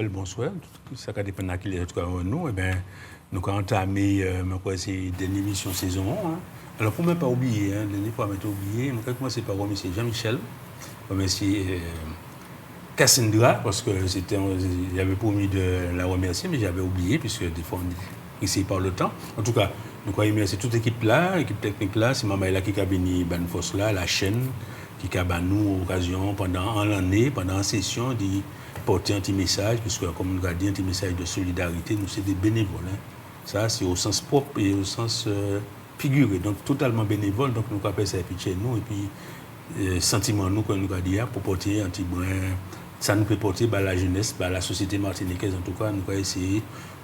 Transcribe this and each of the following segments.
Bonsoir, ça dépend de qui est nous. Eh bien, nous avons entamé une émission saison 1. Hein. Alors, pour ne pas oublier, dernière fois, je vais commencer par remercier Jean-Michel, remercier Cassandra, parce que j'avais promis de la remercier, mais j'avais oublié, puisque des fois, on essaie par le temps. En tout cas, nous avons remercier toute l'équipe là, l'équipe technique là, c'est Maman là qui a béni Banfos là, la chaîne, qui a béni nous occasion pendant l'année, pendant la session, de porter un petit message, puisque comme nous avons dit, un petit message de solidarité, nous c'est des bénévoles. Hein. Ça, c'est au sens propre et au sens figuré, donc totalement bénévole, donc nous avons ça chez nous, et puis sentiment nous, comme nous avons dit, pour porter un petit brin, ça nous peut porter bah, la jeunesse, bah, la société martiniquaise, en tout cas, nous allons essayer de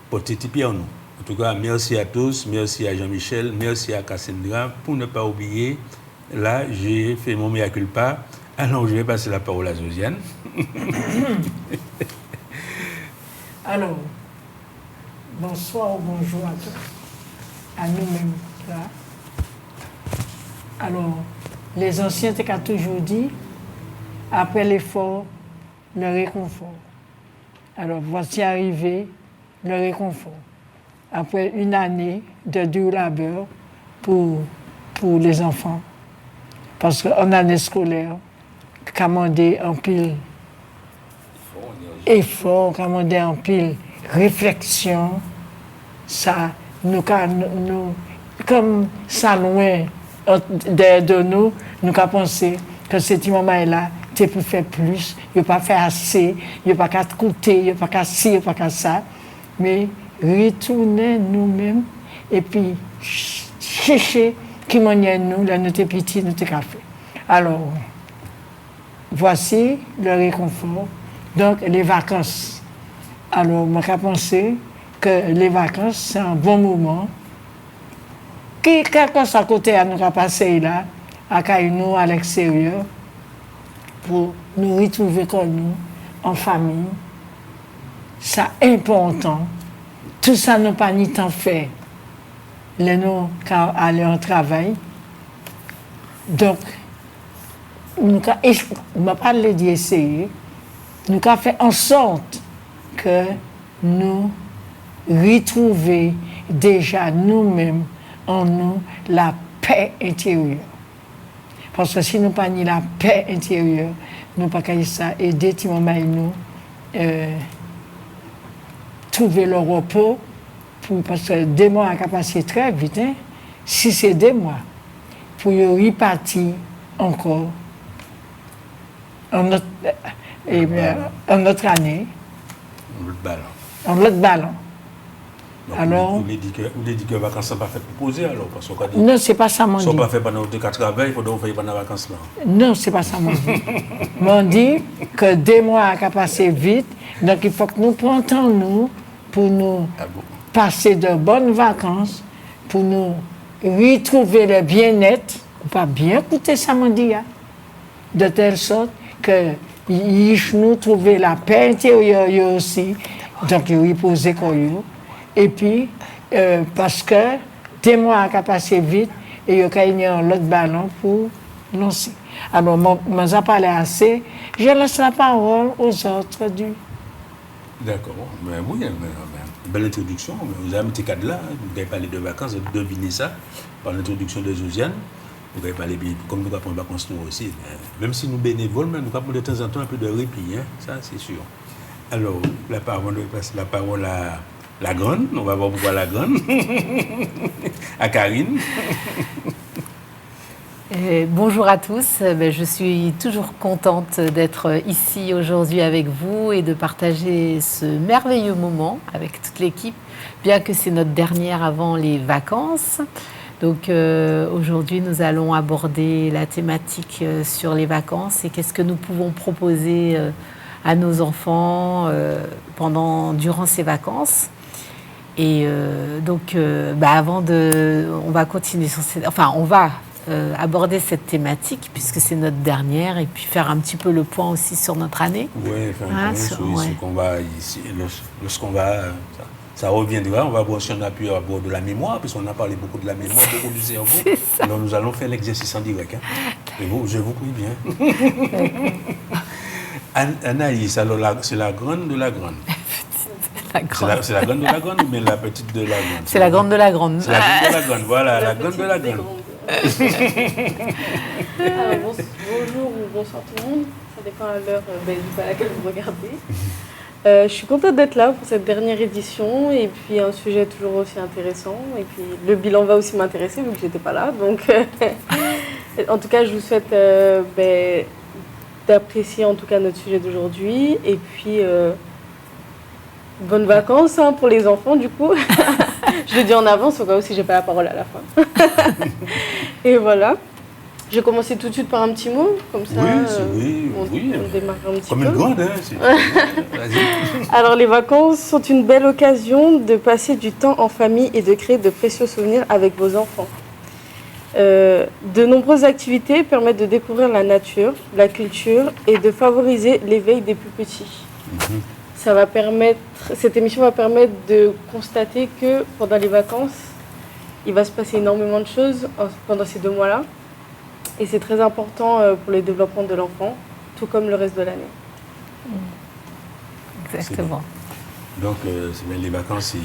porter un petit pied en nous. En tout cas, merci à tous, merci à Jean-Michel, merci à Cassandra. Pour ne pas oublier, là, j'ai fait mon mea culpa. Alors, je vais passer la parole à Josiane. Alors, bonsoir ou bonjour à tous, à nous-mêmes. Là. Alors, les anciens t'ont toujours dit, après l'effort, le réconfort. Alors, voici arrivé le réconfort. Après une année de dur labeur pour les enfants. Parce qu'en année scolaire, commander en pile effort, commander en pile réflexion, ça, nous comme ça loin de nous, nous avons pensé que ce moment-là, tu peux faire plus, il ne pas faire assez, il ne pas qu'à coûter, il ne pas qu'à ci, il ne pas qu'à ça. Mais retourner nous-mêmes et puis chercher qui manière nous, là, notre petit, notre café. Alors, voici le réconfort. Donc, les vacances. Alors, moi, j'ai pensé que les vacances, c'est un bon moment. Quelque chose à côté à nous passer là, à nous à l'extérieur, pour nous retrouver comme nous, en famille. C'est important. Tout ça n'a pas ni temps fait. Les nous aller en travail. Donc, nous avons parlé d'essayer. Nous avons fait en sorte que nous retrouvions déjà nous-mêmes en nous la paix intérieure. Parce que si nous n'avons pas ni la paix intérieure, nous n'avons pas ça aider nous trouver le repos, parce que 2 mois a passé très vite. Hein? Si c'est 2 mois, pour y repartir encore en autre année, en l'autre ballon. Donc, alors, vous avez dit que les vacances ne sont pas faites pour poser alors parce qu'on dit, non, c'est pas ça mon dit. Ils ne sont pas faits pendant le travail, il faut donc faire pendant les vacances là. Non, c'est pas ça mon dit. Mon dit que 2 mois a passé vite, donc il faut que nous prenions nous pour nous passer de bonnes vacances, pour nous retrouver le bien-être, ou pas bien écouter ça mon dit, de telle sorte que nous trouver la paix intérieure aussi, donc ils reposer comme eux. Et puis, parce que 2 mois a passé vite, et il y a un autre ballon pour lancer. Alors, je n'ai parlé assez, je laisse la parole aux autres du. D'accord, mais oui, belle introduction. Vous avez mis tes cadres là, vous avez parlé de vacances, vous avez deviné ça par l'introduction de Josiane. Vous avez parlé, comme nous avons vacances nous aussi, même si nous bénévoles, mais nous avons de temps en temps un peu de répit, hein, ça c'est sûr. Alors, la parole à la grande, on va voir pourquoi la grande, à Karine. Bonjour à tous, je suis toujours contente d'être ici aujourd'hui avec vous et de partager ce merveilleux moment avec toute l'équipe, bien que c'est notre dernière avant les vacances. Donc aujourd'hui, nous allons aborder la thématique sur les vacances et qu'est-ce que nous pouvons proposer à nos enfants durant ces vacances. Et on va continuer sur on va aborder cette thématique puisque c'est notre dernière et puis faire un petit peu le point aussi sur notre année. Oui, lorsqu'on va, ça reviendra, on va voir si on a pu avoir de la mémoire, puisqu'on a parlé beaucoup de la mémoire, beaucoup du cerveau. Alors nous allons faire l'exercice en direct. Hein. Et je vous prie bien. Anaïs, alors c'est la grande de la grande. la grande. C'est la grande de la grande ou bien la petite de la grande? C'est la grande de la grande. C'est la grande de la grande, voilà, la grande de la grande. Alors, bonjour ou bonsoir tout le monde, ça dépend à l'heure à laquelle vous regardez. Je suis contente d'être là pour cette dernière édition et puis un sujet toujours aussi intéressant. Et puis le bilan va aussi m'intéresser vu que je n'étais pas là. Donc, en tout cas, je vous souhaite d'apprécier en tout cas notre sujet d'aujourd'hui. Et puis, bonnes vacances pour les enfants du coup. Je le dis en avance au cas où si je n'ai pas la parole à la fin. Et voilà. Je vais commencer tout de suite par un petit mot, comme ça on démarre un petit comme peu. Comme une grande, hein. Vas-y. Alors les vacances sont une belle occasion de passer du temps en famille et de créer de précieux souvenirs avec vos enfants. De nombreuses activités permettent de découvrir la nature, la culture et de favoriser l'éveil des plus petits. Cette émission va permettre de constater que pendant les vacances, il va se passer énormément de choses pendant ces 2 mois-là. Et c'est très important pour le développement de l'enfant, tout comme le reste de l'année. Exactement. Donc, les vacances,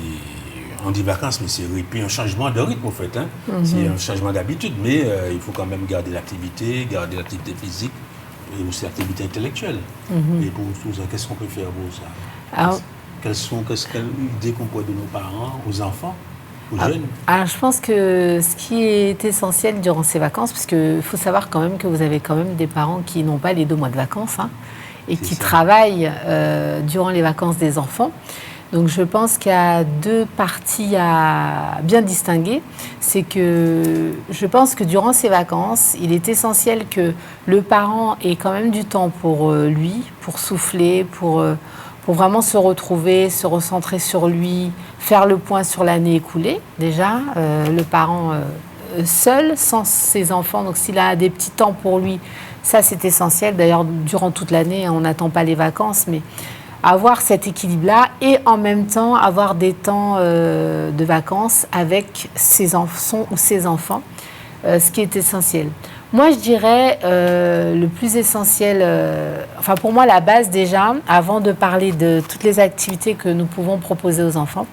on dit vacances, mais c'est un changement de rythme, en fait. Hein. C'est un changement d'habitude, mais il faut quand même garder l'activité physique et aussi l'activité intellectuelle. Et pour tout ça, qu'est-ce qu'on peut faire pour ça? Quelles idées qu'on peut donner aux parents, aux enfants, aux jeunes? Alors, je pense que ce qui est essentiel durant ces vacances, parce qu'il faut savoir quand même que vous avez quand même des parents qui n'ont pas les 2 mois de vacances et qui travaillent durant les vacances des enfants. Donc, je pense qu'il y a 2 parties à bien distinguer. C'est que je pense que durant ces vacances, il est essentiel que le parent ait quand même du temps pour lui, pour souffler, pour vraiment se retrouver, se recentrer sur lui, faire le point sur l'année écoulée, déjà. Le parent seul, sans ses enfants, donc s'il a des petits temps pour lui, ça c'est essentiel. D'ailleurs, durant toute l'année, on n'attend pas les vacances, mais avoir cet équilibre-là et en même temps avoir des temps de vacances avec ses enfants, ce qui est essentiel. Moi, je dirais le plus essentiel, pour moi, la base déjà, avant de parler de toutes les activités que nous pouvons proposer aux enfants,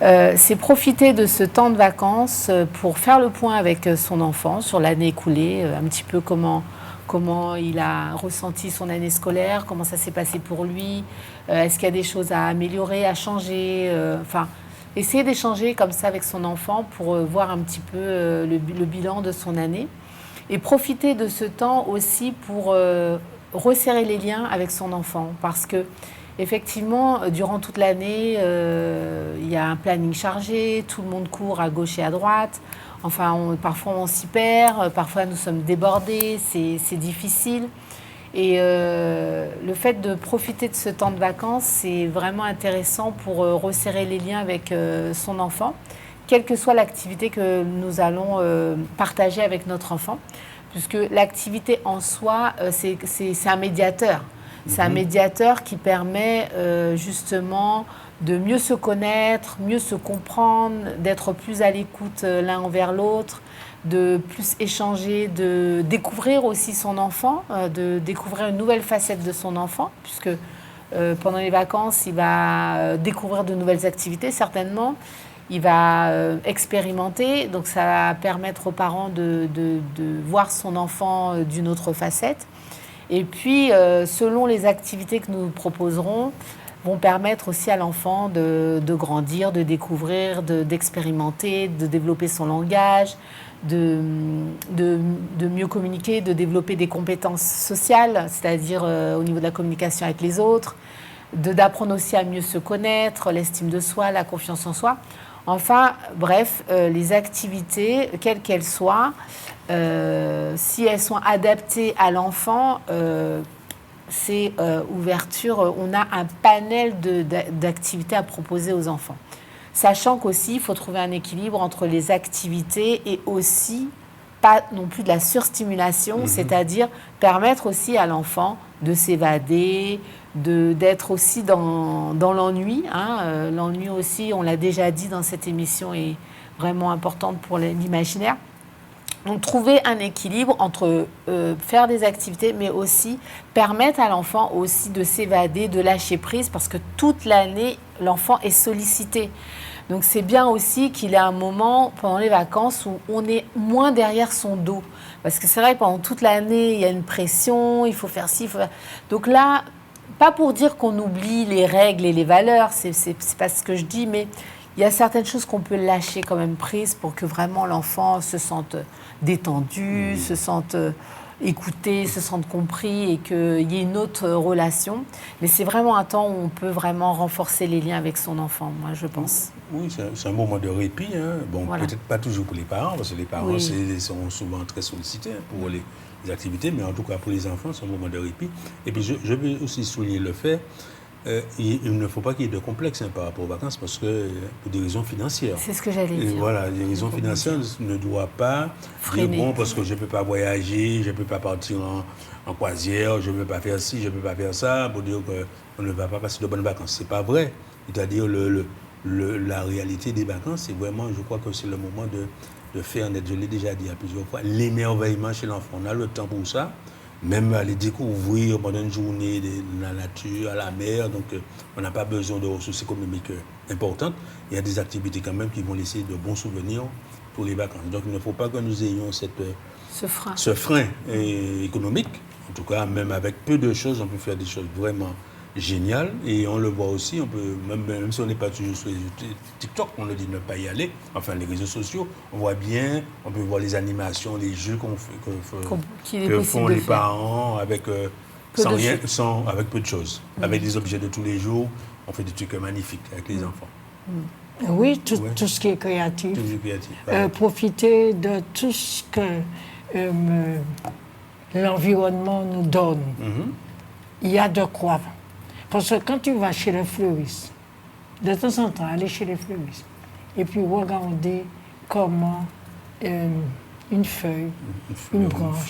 c'est profiter de ce temps de vacances pour faire le point avec son enfant sur l'année écoulée, un petit peu comment il a ressenti son année scolaire, comment ça s'est passé pour lui, est-ce qu'il y a des choses à améliorer, à changer, essayer d'échanger comme ça avec son enfant pour voir un petit peu le bilan de son année. Et profiter de ce temps aussi pour resserrer les liens avec son enfant. Parce que, effectivement, durant toute l'année, il y a un planning chargé, tout le monde court à gauche et à droite. Parfois on s'y perd, parfois nous sommes débordés, c'est difficile. Et le fait de profiter de ce temps de vacances, c'est vraiment intéressant pour resserrer les liens avec son enfant, quelle que soit l'activité que nous allons partager avec notre enfant, puisque l'activité en soi, c'est un médiateur. C'est un médiateur qui permet justement de mieux se connaître, mieux se comprendre, d'être plus à l'écoute l'un envers l'autre, de plus échanger, de découvrir aussi son enfant, de découvrir une nouvelle facette de son enfant, puisque pendant les vacances, il va découvrir de nouvelles activités, certainement. Il va expérimenter, donc ça va permettre aux parents de voir son enfant d'une autre facette. Et puis, selon les activités que nous proposerons, vont permettre aussi à l'enfant de grandir, de découvrir, d'expérimenter, de développer son langage, de mieux communiquer, de développer des compétences sociales, c'est-à-dire au niveau de la communication avec les autres, d'apprendre aussi à mieux se connaître, l'estime de soi, la confiance en soi. Enfin, bref, les activités, quelles qu'elles soient, si elles sont adaptées à l'enfant, c'est ouverture, on a un panel d'activités à proposer aux enfants. Sachant qu'aussi, il faut trouver un équilibre entre les activités et aussi pas non plus de la surstimulation, c'est-à-dire permettre aussi à l'enfant de s'évader, d'être aussi dans l'ennui. L'ennui aussi, on l'a déjà dit dans cette émission, est vraiment importante pour l'imaginaire. Donc, trouver un équilibre entre faire des activités, mais aussi permettre à l'enfant aussi de s'évader, de lâcher prise, parce que toute l'année, l'enfant est sollicité. Donc, c'est bien aussi qu'il ait un moment pendant les vacances où on est moins derrière son dos. Parce que c'est vrai que pendant toute l'année, il y a une pression, il faut faire ci, il faut faire... Donc là, pas pour dire qu'on oublie les règles et les valeurs, c'est pas ce que je dis, mais il y a certaines choses qu'on peut lâcher quand même prise pour que vraiment l'enfant se sente détendu, se sente écouté, se sente compris et qu'il y ait une autre relation. Mais c'est vraiment un temps où on peut vraiment renforcer les liens avec son enfant, moi je pense. Oui, c'est un moment de répit. Hein. Bon, Voilà. peut-être pas toujours pour les parents, parce que les parents Oui. sont souvent très sollicités pour les activités, mais en tout cas pour les enfants, c'est un moment de répit. Et puis je veux aussi souligner le fait, il ne faut pas qu'il y ait de complexe par rapport aux vacances, parce que pour des raisons financières. C'est ce que j'allais dire. Voilà, les raisons financières ne doivent pas Freiner. dire, bon, parce que je ne peux pas voyager, je ne peux pas partir en croisière, je ne peux pas faire ci, je ne peux pas faire ça, pour dire qu'on ne va pas passer de bonnes vacances. Ce n'est pas vrai. C'est-à-dire, la réalité des vacances, c'est vraiment, je crois que c'est le moment de faire, je l'ai déjà dit à plusieurs fois, l'émerveillement chez l'enfant. On a le temps pour ça. Même aller découvrir pendant une journée de la nature, à la mer, donc on n'a pas besoin de ressources économiques importantes. Il y a des activités quand même qui vont laisser de bons souvenirs pour les vacances. Donc il ne faut pas que nous ayons ce frein économique. En tout cas, même avec peu de choses, on peut faire des choses vraiment géniales. Et on le voit aussi, on peut, même si on n'est pas toujours sur TikTok, on le dit ne pas y aller, enfin les réseaux sociaux, on voit bien, on peut voir les animations, les jeux que font les parents avec, avec peu de choses. Avec des objets de tous les jours, on fait des trucs magnifiques avec les enfants. Oui, tout ce qui est créatif. Tout ce qui est créatif. Profiter de tout ce que l'environnement nous donne. Il y a de quoi. Parce que quand tu vas chez le fleuriste, de temps en temps, aller chez les fleuristes, et puis regarder comment une feuille, une branche,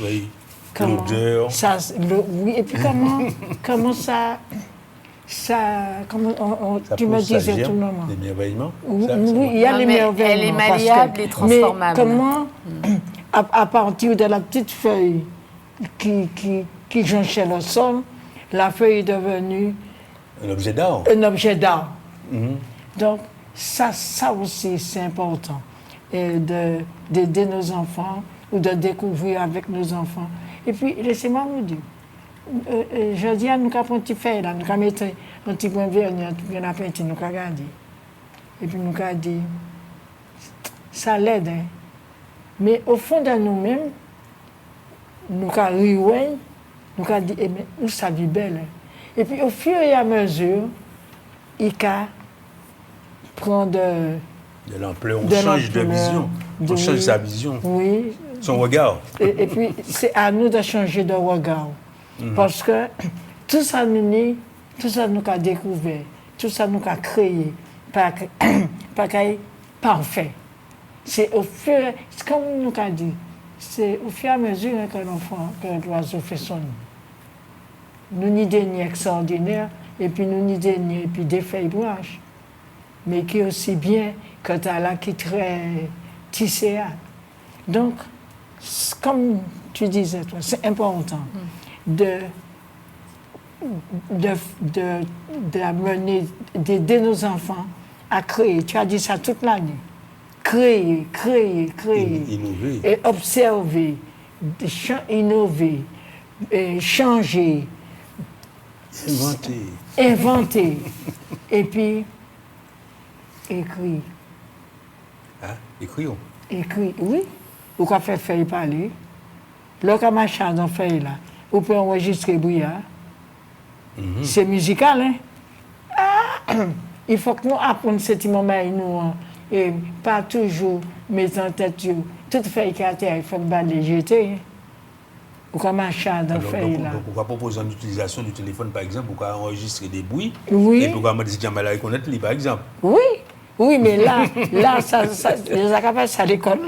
l'odeur. Oui, et puis comment ça tu me disais tout le moment. L'émerveillement. Oui, il y a l'émerveillement. Elle est malléable et transformable. Mais comment, à partir de la petite feuille qui jonchait le sol, la feuille est devenue un objet d'art. Un objet d'art. Donc, ça aussi, c'est important. D'aider nos enfants ou de découvrir avec nos enfants. Et puis, laissez-moi vous dire, je dis à nous qu'à prendre une petite feuille là, nous qu'à mettre un petit point vernis, un petit point peinture, nous qu'à regarder. Et puis, nous qu'à dire, ça l'aide, hein. Mais au fond de nous-mêmes, nous qu'à rire, nous qu'à dire, eh bien, où ça vit belle, hein. Et puis, au fur et à mesure, il prend de l'ampleur, on change de vision, on change sa vision, oui, son regard. Et puis, c'est à nous de changer de regard. Parce que tout ça nous a découvert, tout ça nous a créé, pas parfait. C'est comme nous a dit, c'est au fur et à mesure que l'enfant, que l'oiseau fait son nid. Nous n'y dénions extraordinaire, et puis nous n'y dénions, et puis des feuilles blanches, mais qui est aussi bien que tu as là qui est très tissé. Donc, comme tu disais, toi, c'est important d'aider nos enfants à créer. Tu as dit ça toute l'année. Créer. Innover. Et observer, innover, et changer. Inventer. Et puis, écrire. Ah, écrire. Écrire, oui. Ou qu'on fait feuille parler. Là, quand ma chance dans feuille là, on peut enregistrer brouillard. C'est musical, hein? Ah! Il faut que nous apprenions ce moment, nous, et pas toujours mettre en tête, toute feuille qui a terre, il faut que les jeter. Ou comme un chat dans feuille là. Donc, pourquoi proposer une utilisation du téléphone, par exemple, pourquoi enregistrer des bruits? Oui. Et pourquoi me dire que je reconnaître lui, par exemple? Oui, mais là ça les accapares, ça à l'école.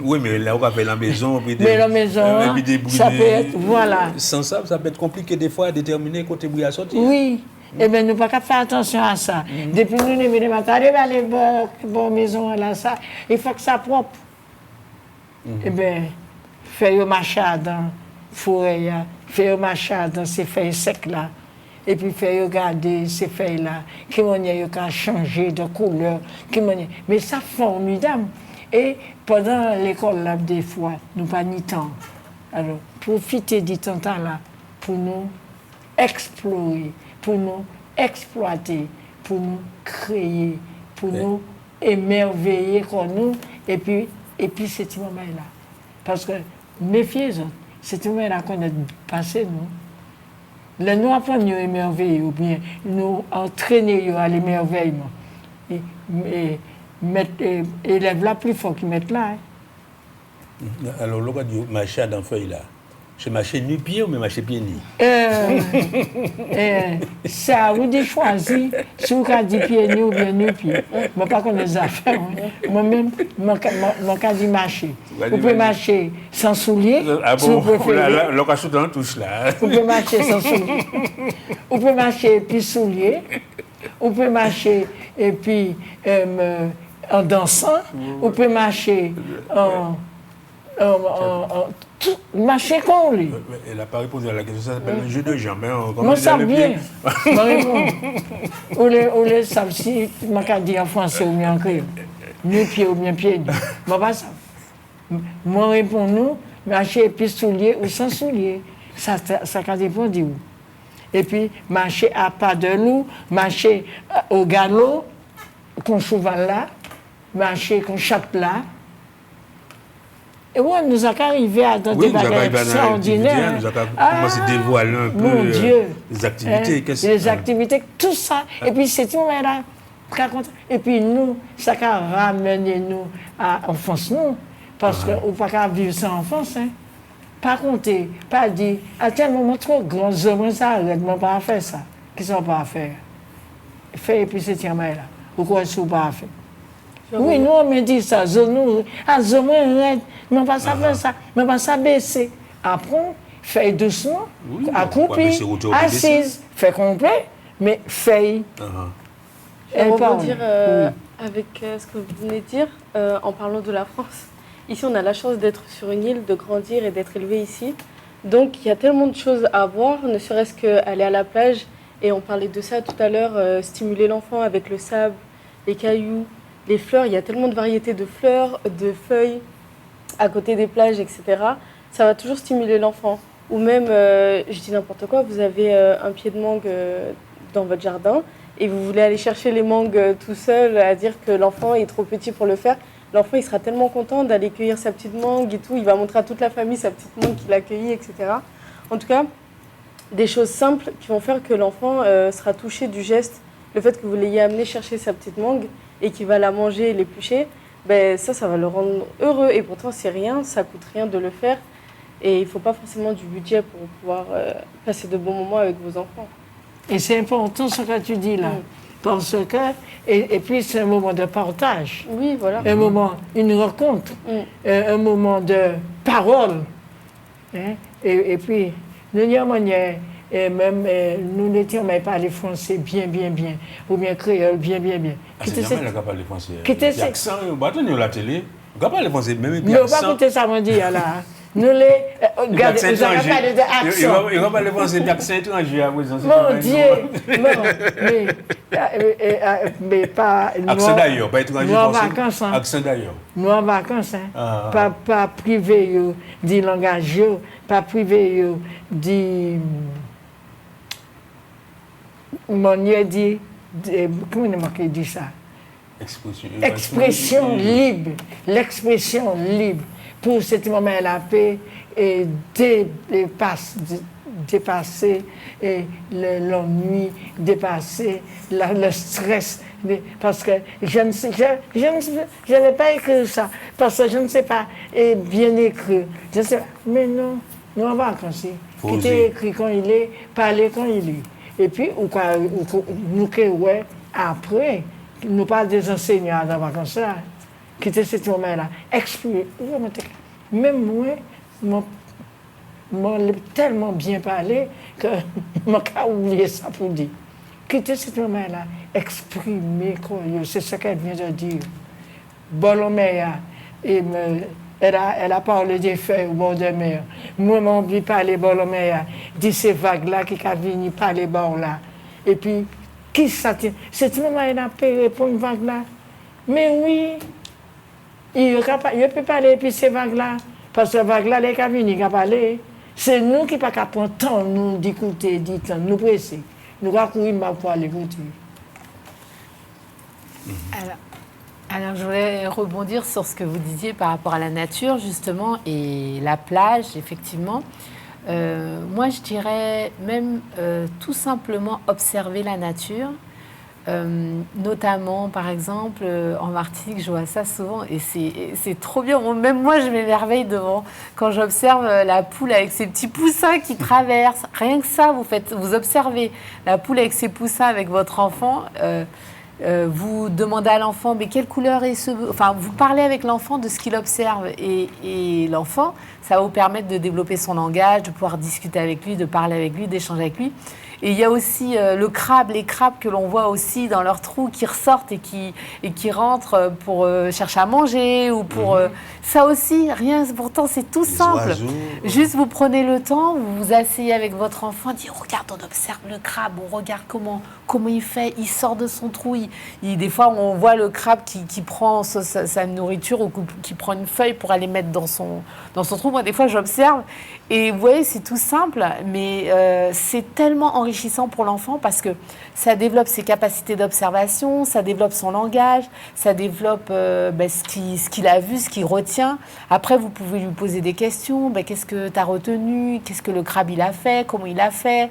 Oui, mais là, on va faire la maison. Mais la maison, ça peut être, voilà. Sans ça peut être compliqué des fois à déterminer côté bruit à sortir. Oui. Eh bien, nous ne pouvons pas faire attention à ça. Depuis nous, nous venons à aller dans la maison, là, ça, il faut que ça propre. eh bien, faire marcher dans forêt, faire marcher dans ces feuilles secs là, et puis faire regarder ces feuilles là, qui m'ont changé de couleur, mais ça formidable. Et pendant l'école là, des fois, nous pas ni temps. Alors, profiter du temps là pour nous explorer, pour nous exploiter, pour nous créer, pour nous émerveiller comme nous, et puis c'est moment là. Parce que, méfiez-vous, c'est un moment là qu'on a passé, nous. Le nous apprendre à émerveiller, ou bien nous entraîner à l'émerveillement. Et élève là plus fort qu'ils mettent là. Alors, le cas du marché dans feuille là, c'est marché nu-pied ou marché pied-nu? C'est à vous de choisir si vous avez dit pied-nu ou bien nu-pied. Je ne pas connais les affaires. Moi-même, je dis marcher. Vous pouvez marcher sans souliers. Ah si bon, vous préférez. l'occasion dans touche là. Vous pouvez marcher sans souliers. Vous pouvez marcher puis souliers. Vous pouvez marcher et puis en dansant. Vous pouvez marcher marcher comme lui. Elle n'a pas répondu à la question, ça s'appelle un jeu de jambes. Moi, ça bien. Ou les savent si je dis en français ou bien en créole. Nu-pied ou bien pied-nu. Moi, pas ça. Moi, réponds nous, marcher puis souliers ou sans souliers. Ça dépend d'où. Et puis, marcher à pas de loup, marcher au galop, qu'on cheval là, marcher qu'on chape là. Et oui, nous avons arrivé à dans des bagages extraordinaires. Nous avons commencé à dévoiler un peu les activités. Les activités, tout ça. Et puis, c'est tout là. Et puis, nous, ça a ramené nous à l'enfance, nous. Parce qu'on ne peut pas vivre sans enfance. Pas compter, pas dire, à tel moment trop grand, je ça arrête, je ne pas faire ça. Qu'est-ce qu'on va faire? Faire et puis c'est tiens là. Pourquoi est-ce qu'on ne pas faire? Oui, nous, on me dit ça, je arrête, je ne pas faire ça, je ne pas ça baisser. Après, faire doucement, accroupi, assise, faire complet, mais faire. Je vais rebondir avec ce que vous venez de dire en parlant de la France. Ici, on a la chance d'être sur une île, de grandir et d'être élevé ici. Donc, il y a tellement de choses à voir, ne serait-ce qu'aller à la plage. Et on parlait de ça tout à l'heure, stimuler l'enfant avec le sable, les cailloux, les fleurs. Il y a tellement de variétés de fleurs, de feuilles à côté des plages, etc. Ça va toujours stimuler l'enfant. Ou même, je dis n'importe quoi, vous avez un pied de mangue dans votre jardin et vous voulez aller chercher les mangues tout seul, à dire que l'enfant est trop petit pour le faire. L'enfant, il sera tellement content d'aller cueillir sa petite mangue et tout. Il va montrer à toute la famille sa petite mangue qu'il a cueillie, etc. En tout cas, des choses simples qui vont faire que l'enfant sera touché du geste. Le fait que vous l'ayez amené chercher sa petite mangue et qu'il va la manger et l'éplucher, ben ça va le rendre heureux. Et pourtant, c'est rien, ça coûte rien de le faire. Et il ne faut pas forcément du budget pour pouvoir passer de bons moments avec vos enfants. Et c'est important ce que tu dis là. Parce que, et puis c'est un moment de partage. Oui, voilà. Un moment, une rencontre, un moment de parole. Hein? Et puis, nous n'étions même pas les Français bien, ou bien créole bien. C'est jamais la parler français. Il y a accent, on va tenir la télé, on va parler français, même il y a accent. Mais on va écouter ça, on dit là. Nous les... Regardez, vous avez parlé d'accent. Il va parler français d'accent étranger à présent. Mon Dieu! Mais pas... Accent d'ailleurs, pas étranger français. Accent d'ailleurs. Nous en vacances, pas privé du langage, pas privé du... manière dit... Comment on dit ça? Expression libre. L'expression libre. Pour ce moment la paix et dépasser l'ennui, dépasser le stress. Parce que je n'ai pas écrit ça, parce que je ne sais pas bien écrire. Je sais pas. Mais non, nous en vacances. Qui est écrit quand il est, parler quand il est. Et puis, nous après, nous pas des enseignants dans vacances là. Qui était ce moment-là, expliquer. Même moi, tellement bien parlé que je n'ai oublié ça pour dire. Qui était ce moment-là, exprimer, c'est ce qu'elle vient de dire. Boloméa, et elle a parlé des feuilles au bord de mer. Moi, mon envie de parler bord de la mer, dit ces vagues-là qui sont venues parler bord là. Et puis, qui s'attire? C'est tout le monde qui a payé pour une vague-là. Mais oui, il ne peut pas aller puis ces vagues-là. Parce que ces vagues-là, les qui viennent, ils parler. C'est nous qui ne pouvons pas prendre temps, nous, d'écouter, nous presser. Nous allons courir pour aller écouter. Alors, je voulais rebondir sur ce que vous disiez par rapport à la nature, justement, et la plage, effectivement. Moi, je dirais même tout simplement observer la nature. Notamment, par exemple, en Martinique, je vois ça souvent et c'est trop bien. Même moi, je m'émerveille devant quand j'observe la poule avec ses petits poussins qui traversent. Rien que ça, vous observez la poule avec ses poussins avec votre enfant. Vous demandez à l'enfant, mais quelle couleur est ce... Enfin, vous parlez avec l'enfant de ce qu'il observe. Et l'enfant, ça va vous permettre de développer son langage, de pouvoir discuter avec lui, de parler avec lui, d'échanger avec lui. Et il y a aussi le crabe, les crabes que l'on voit aussi dans leurs trous qui ressortent et qui rentrent pour chercher à manger ou pour... ça aussi, rien, pourtant c'est tout simple. Oiseaux. Juste vous prenez le temps, vous vous asseyez avec votre enfant, dites regarde, on observe le crabe, on regarde comment il fait, il sort de son trou. Des fois, on voit le crabe qui prend sa nourriture ou qui prend une feuille pour aller mettre dans son trou. Moi, des fois, j'observe et vous voyez, c'est tout simple, mais c'est tellement enrichissant pour l'enfant parce que ça développe ses capacités d'observation, ça développe son langage, ça développe ce qu'il a vu, ce qu'il retient. Après, vous pouvez lui poser des questions. Qu'est-ce que tu as retenu? Qu'est-ce que le crabe il a fait? Comment il a fait?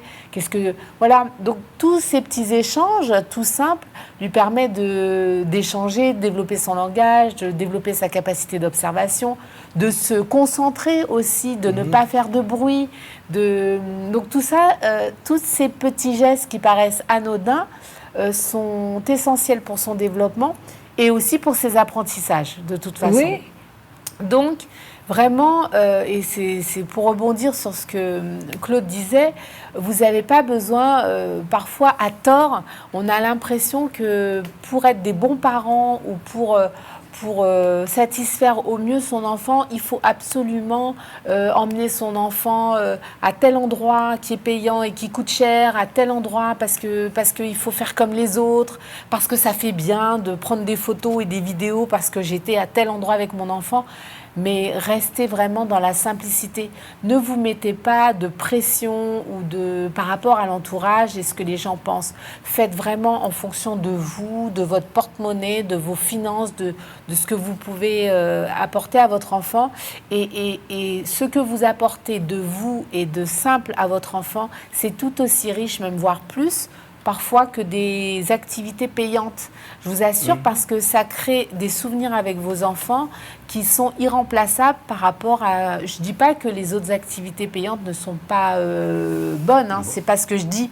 Voilà. Donc, tous ces petits échanges, tout simples, lui permettent d'échanger, de développer son langage, de développer sa capacité d'observation, de se concentrer aussi, de ne pas faire de bruit. Donc tout ça, tous ces petits gestes qui paraissent anodins sont essentiels pour son développement et aussi pour ses apprentissages, de toute façon. Oui. Donc, vraiment, et c'est pour rebondir sur ce que Claude disait, vous n'avez pas besoin, parfois à tort, on a l'impression que pour être des bons parents ou pour satisfaire au mieux son enfant, il faut absolument emmener son enfant à tel endroit qui est payant et qui coûte cher, à tel endroit parce qu'il faut faire comme les autres, parce que ça fait bien de prendre des photos et des vidéos parce que j'étais à tel endroit avec mon enfant. Mais restez vraiment dans la simplicité. Ne vous mettez pas de pression par rapport à l'entourage et ce que les gens pensent. Faites vraiment en fonction de vous, de votre porte-monnaie, de vos finances, de ce que vous pouvez apporter à votre enfant. Et ce que vous apportez de vous et de simple à votre enfant, c'est tout aussi riche, même voire plus, parfois que des activités payantes. Je vous assure, parce que ça crée des souvenirs avec vos enfants qui sont irremplaçables par rapport à... Je ne dis pas que les autres activités payantes ne sont pas bonnes, hein, c'est pas ce que je dis,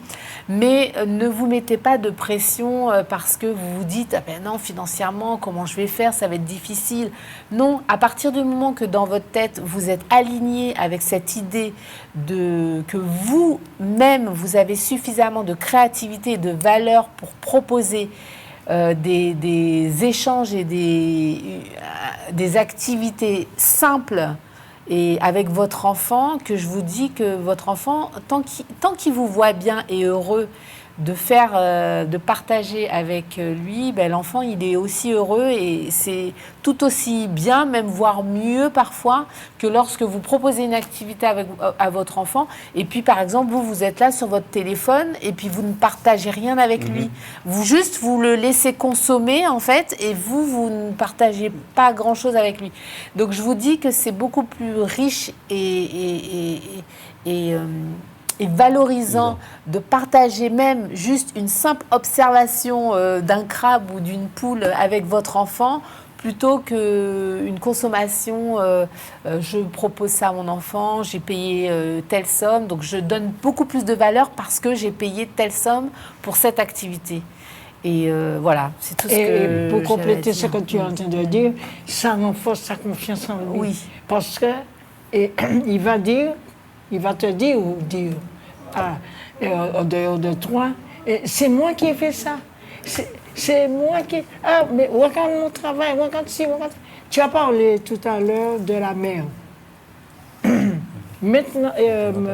mais ne vous mettez pas de pression parce que vous vous dites « Ah ben non, financièrement, comment je vais faire? Ça va être difficile. » Non, à partir du moment que dans votre tête, vous êtes aligné avec cette idée que vous-même, vous avez suffisamment de créativité et de valeur pour proposer des échanges et des activités simples et avec votre enfant, que je vous dis que votre enfant, tant qu'il vous voit bien et heureux de partager avec lui, l'enfant il est aussi heureux et c'est tout aussi bien, même voire mieux parfois, que lorsque vous proposez une activité à votre enfant et puis par exemple vous êtes là sur votre téléphone et puis vous ne partagez rien avec lui. Vous le laissez consommer en fait et vous ne partagez pas grand chose avec lui. Donc je vous dis que c'est beaucoup plus riche et valorisant de partager même juste une simple observation d'un crabe ou d'une poule avec votre enfant plutôt qu'une consommation, je propose ça à mon enfant, j'ai payé telle somme, donc je donne beaucoup plus de valeur parce que j'ai payé telle somme pour cette activité. Et voilà, c'est tout ce que pour compléter j'avais à ce que tu es en train de dire, ça renforce sa confiance en lui. Oui. Parce que il va te dire en dehors de toi, c'est moi qui ai fait ça. C'est moi qui... Ah, mais regarde mon travail, regarde ci, regarde... Tu as parlé tout à l'heure de la mer. Maintenant, Ah, il est revenu.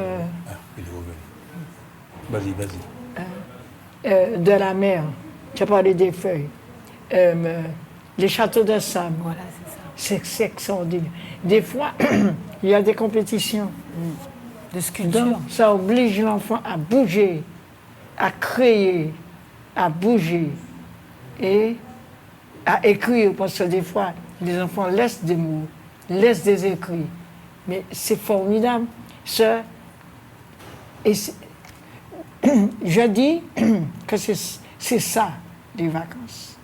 Vas-y. de la mer, tu as parlé des feuilles. Les châteaux de sable, Voilà, c'est ça. c'est extraordinaire. Des fois, il y a des compétitions. De sculpture. Donc, ça oblige l'enfant à bouger, à créer, à bouger et à écrire. Parce que des fois, les enfants laissent des mots, laissent des écrits. Mais c'est formidable. Ça, et je dis que c'est ça, les vacances.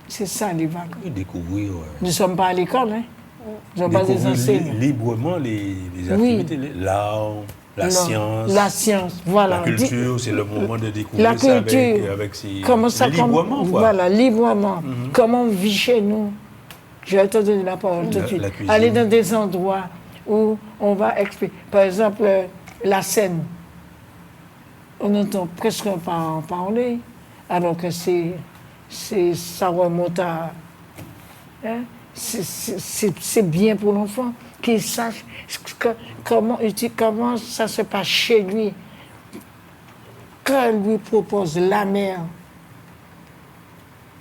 C'est ça, les vacances. Oui, découvrir. Nous ne sommes pas à l'école, hein. Nous ne sommes pas des Découvrir enseignants. librement les activités, l'art, la Non, science. La science, voilà. La culture, c'est le moment de découvrir La ça culture, avec ses... comment ça, librement, quoi. Voilà, librement. Comment on vit chez nous. Je vais te donner la parole tout de suite. La cuisine. Aller dans des endroits où on va expliquer. Par exemple, la Seine. On n'entend presque pas en parler, alors que ça remonte à... hein, c'est bien pour l'enfant qu'il sache comment ça se passe chez lui. Quand elle lui propose la mer,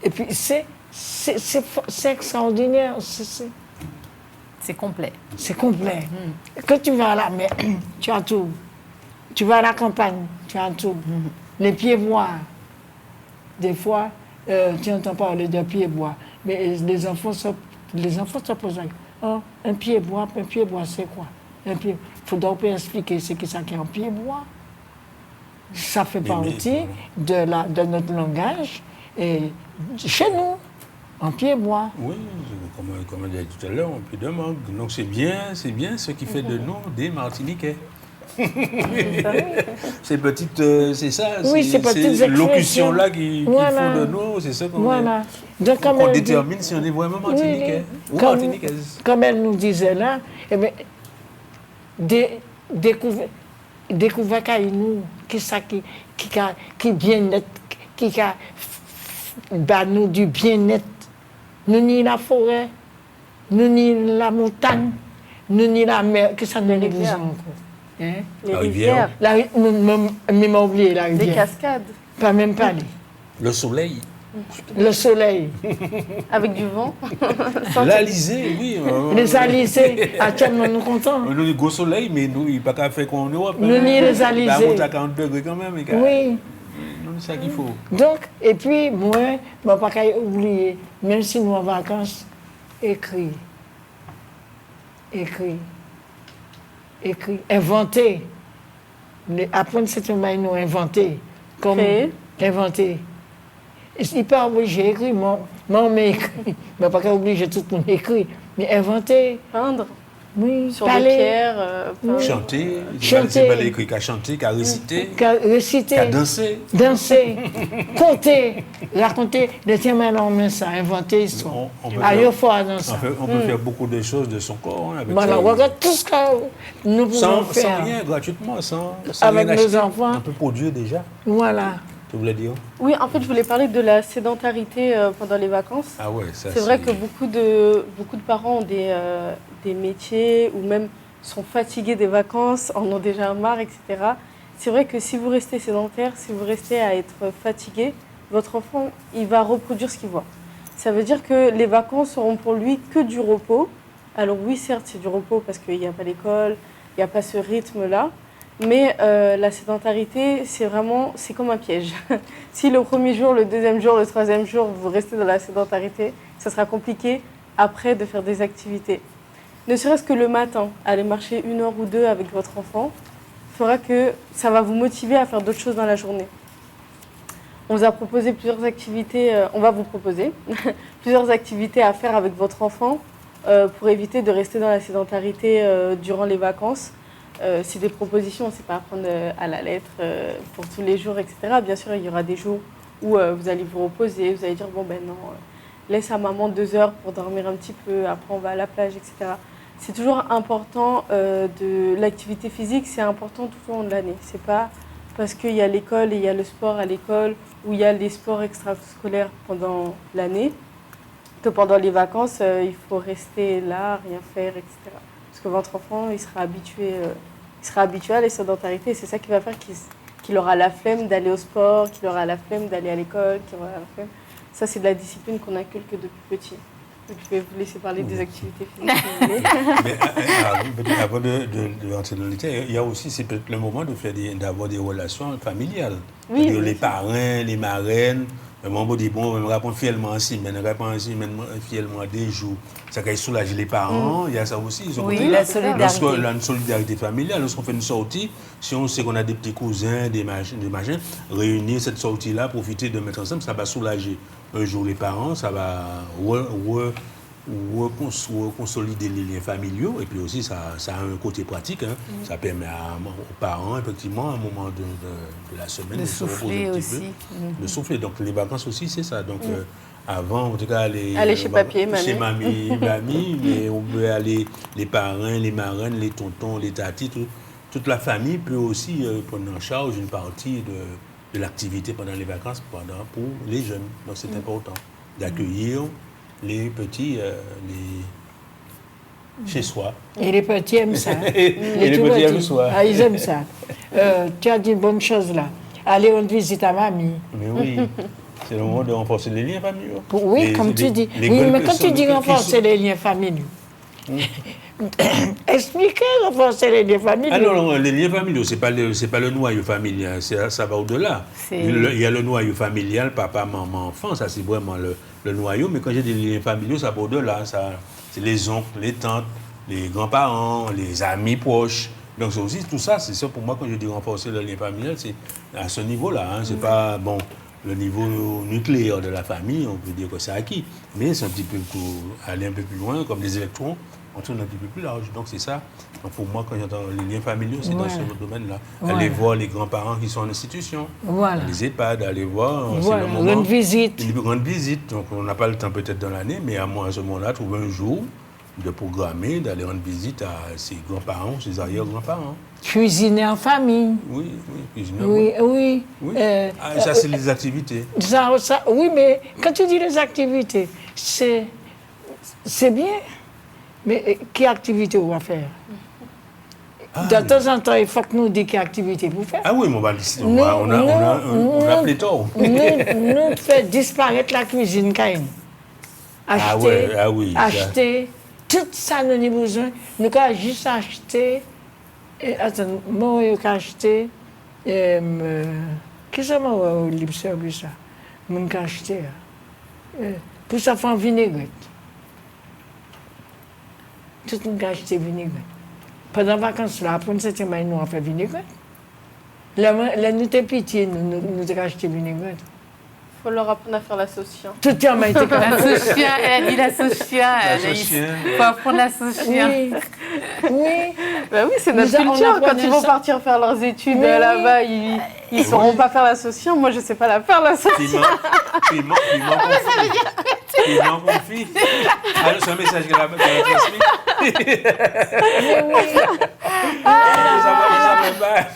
et puis c'est extraordinaire, C'est complet. c'est complet. Quand tu vas à la mer, tu as tout. Tu vas à la campagne, tu as tout. Les pieds-bois, des fois, tu entends parler de pieds-bois, mais les enfants se posent la question. Oh, un pied-bois, c'est quoi? Il faudra expliquer ce que c'est qu'un pied-bois. Ça fait partie de notre langage et chez nous, en pied-bois. Oui, comme on disait tout à l'heure, on peut de mangue. Donc c'est bien ce qui fait de nous des Martiniquais. Ces petites, c'est ça, Oui, ces petites ces locutions-là qui voilà. font de nous, c'est ça qu'on Voilà. Donc, qu'on détermine si on est vraiment Martiniquais ou Martiniquaise. Comme elle nous disait là, eh bien, découvrir nous qui bien-être, qui a nous du bien-être. Nous ni la forêt, nous ni la montagne, nous ni la mer, que ça nous dit encore. Hein? Les La rivière. rivières, Même oublié la les rivière. cascades, Pas même parler. Le soleil. Le soleil. avec du vent. L'Alizé, oui. Les alizés, actuellement nous contents. Nous, le gros soleil, mais nous, il n'y a pas qu'à faire qu'en Europe. Nous, ni les alizés. La monte à 40 degrés quand même. Oui. C'est ça qu'il faut. Donc, et puis, moi, je ne vais pas oublier, même si nous en vacances, écrire. Inventer. Apprendre cette manière, nous inventer. Comme Créer. inventer. Il n'est pas obligé d'écrire, moi, mais écrit. Je ne vais pas obligé tout le monde écrit, mais inventer. Peindre Oui, sur parler. des pierres. peindre. Chanter. Chanter. C'est pas l'écrit qu'à chanter, qu'à réciter, Réciter. qu'à danser. Danser, compter, raconter, les tiens maintenant, mais ça, inventer histoire. On peut Ah, faire- il faut dans ça. On peut faire beaucoup de choses de son corps. Avec Voilà, ça. regarde tout ce que nous pouvons Sans faire rien, gratuitement, sans avec rien nos acheter. enfants. On peut produire déjà. Voilà. Tu voulais dire? Oui, en fait, je voulais parler de la sédentarité pendant les vacances. Ah ouais, ça C'est vrai que beaucoup de parents ont des métiers ou même sont fatigués des vacances, en ont déjà marre, etc. C'est vrai que si vous restez sédentaire, si vous restez à être fatigué, votre enfant, il va reproduire ce qu'il voit. Ça veut dire que les vacances seront pour lui que du repos. Alors oui, certes, c'est du repos parce qu'il n'y a pas l'école, il n'y a pas ce rythme-là. Mais la sédentarité, c'est comme un piège. Si le premier jour, le deuxième jour, le troisième jour, vous restez dans la sédentarité, ça sera compliqué après de faire des activités. Ne serait-ce que le matin, aller marcher 1 heure ou 2 avec votre enfant fera que ça va vous motiver à faire d'autres choses dans la journée. On vous a proposé plusieurs activités, on va vous proposer plusieurs activités à faire avec votre enfant pour éviter de rester dans la sédentarité durant les vacances. C'est des propositions, c'est pas à prendre à la lettre pour tous les jours, etc. Bien sûr, il y aura des jours où vous allez vous reposer, vous allez dire bon ben non, laisse à maman 2 heures pour dormir un petit peu, après on va à la plage, etc. C'est toujours important de l'activité physique, c'est important tout au long de l'année. C'est pas parce qu'il y a l'école et il y a le sport à l'école ou il y a les sports extrascolaires pendant l'année que pendant les vacances, il faut rester là, rien faire, etc. Parce que votre enfant, il sera habitué à la sédentarité et c'est ça qui va faire qu'il aura la flemme d'aller au sport, qu'il aura la flemme d'aller à l'école, qu'il aura la flemme. Ça, c'est de la discipline qu'on inculque depuis petit. Donc, je vais vous laisser parler des activités physiques si vous voulez. Mais avant de rentrer dans le détail, il y a aussi c'est peut-être le moment d'avoir des relations familiales. Oui, C'est-à-dire oui. les parrains, les marraines. Mon beau dit, bon, on me répond fièrement en semaine, on répond en semaine, fièrement des jours. Ça va soulager les parents, il y a ça aussi. Oui, la solidarité. Une solidarité familiale, lorsqu'on fait une sortie, si on sait qu'on a des petits cousins, des machins, réunir cette sortie-là, profiter de mettre ensemble, ça va soulager un jour les parents, ça va consolider les liens familiaux et puis aussi ça a un côté pratique. Hein. Ça permet aux parents, effectivement, à un moment de la semaine De se reposer souffler un petit aussi. peu, de souffler. Donc les vacances aussi, c'est ça. Donc avant, en tout cas, Aller chez papy et mamie. Chez mamie, mamie, mais on peut aller, les parrains, les marraines, les tontons, les tatis, toute la famille peut aussi prendre en charge une partie de l'activité pendant les vacances pour les jeunes. Donc c'est important d'accueillir les petits chez soi. Et les petits aiment ça. Et les tout petits aiment soi. Ah, ils aiment ça. Tu as dit une bonne chose là. Aller rendre visite à mamie. Mais oui, c'est le moment de renforcer les liens familiaux. Oui, comme tu dis. Oui, mais quand tu dis renforcer les liens familiaux, expliquez renforcer les liens familiaux. Ah non, les liens familiaux, c'est pas le noyau familial, ça va au-delà. Il y a le noyau familial, papa, maman, enfant, ça c'est vraiment le noyau, mais quand j'ai des liens familiaux, ça va au-delà. C'est les oncles, les tantes, les grands-parents, les amis proches. Donc c'est aussi tout ça, c'est ça pour moi quand je dis renforcer le lien familial, c'est à ce niveau-là. Hein, c'est pas, bon, le niveau nucléaire de la famille, on peut dire que c'est acquis, mais c'est un petit peu pour aller un peu plus loin, comme des électrons, on tourne un petit peu plus large. Donc c'est ça. Donc pour moi, quand j'entends les liens familiaux, c'est dans ce domaine-là. Voilà. Aller voir les grands-parents qui sont en institution, Voilà. les EHPAD, aller voir, Voilà, c'est le moment. rendre visite. Une grande visite. Donc on n'a pas le temps peut-être dans l'année, mais à ce moment-là, trouver un jour de programmer, d'aller rendre visite à ses grands-parents, ses arrière-grands-parents. Cuisiner en famille. Oui, cuisiner. Oui, oui. Oui. Ça, c'est les activités. Oui, mais quand tu dis les activités, c'est bien. Mais quelle activité on va faire? De temps en temps, il faut que nous disions quelle activité pour faire. Ah oui, mais on a pléthore. Nous faisons disparaître la cuisine quand même. Acheter, tout ça, nous avons besoin. Nous avons juste acheter. Attends, moi, j'ai acheté. Qu'est-ce que c'est au libre service? Moi, j'ai acheté. Pour ça, faire vinaigrette. Tout le monde a acheté vinaigrette. Pendant les vacances, là, après une certaine année, nous avons fait vinaigrette. Là, nous étions petits, nous avons acheté vinaigrette. Il faut leur apprendre à faire la sauce chien. Tout le temps, été La sauce chien, elle a dit la sauce chien. Il faut apprendre la sauce chien. Oui, oui. Bah oui, c'est notre culture. Quand ils vont partir faire leurs études là-bas, ils ne sauront pas faire la sauce chien. Moi, je ne sais pas la faire, la sauce chien. Piment confit. Alors, c'est un message qu'elle a transmis.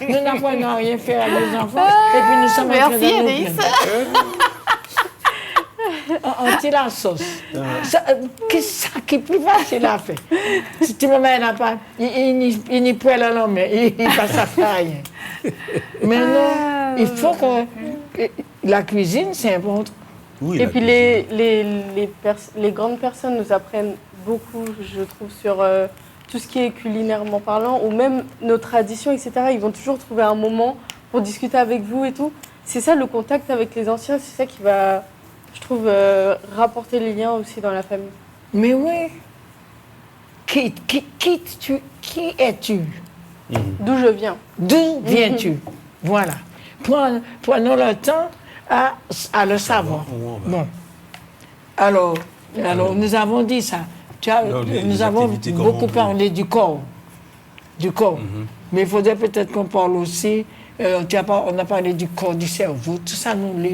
Nous n'apprenons rien faire à nos enfants. Et puis nous sommes Merci, Anaïs. On tire la sauce. Qu'est-ce qui est plus facile à faire? Si tu me mets la pâte, il n'y peut la mais il passe à faire rien. Mais non, il faut que la cuisine, c'est important. Oui, et puis les grandes personnes nous apprennent beaucoup, je trouve, sur tout ce qui est culinairement parlant, ou même nos traditions, etc. Ils vont toujours trouver un moment pour discuter avec vous et tout. C'est ça, le contact avec les anciens, c'est ça qui va, je trouve, rapporter les liens aussi dans la famille. Mais oui. Qui es-tu? D'où je viens. D'où viens-tu? Voilà. Prenons le temps à le savoir. Bon. Alors, nous avons dit ça. Nous avons beaucoup parlé du corps. Mais il faudrait peut-être qu'on parle aussi, on a parlé du corps, du cerveau, tout ça, nous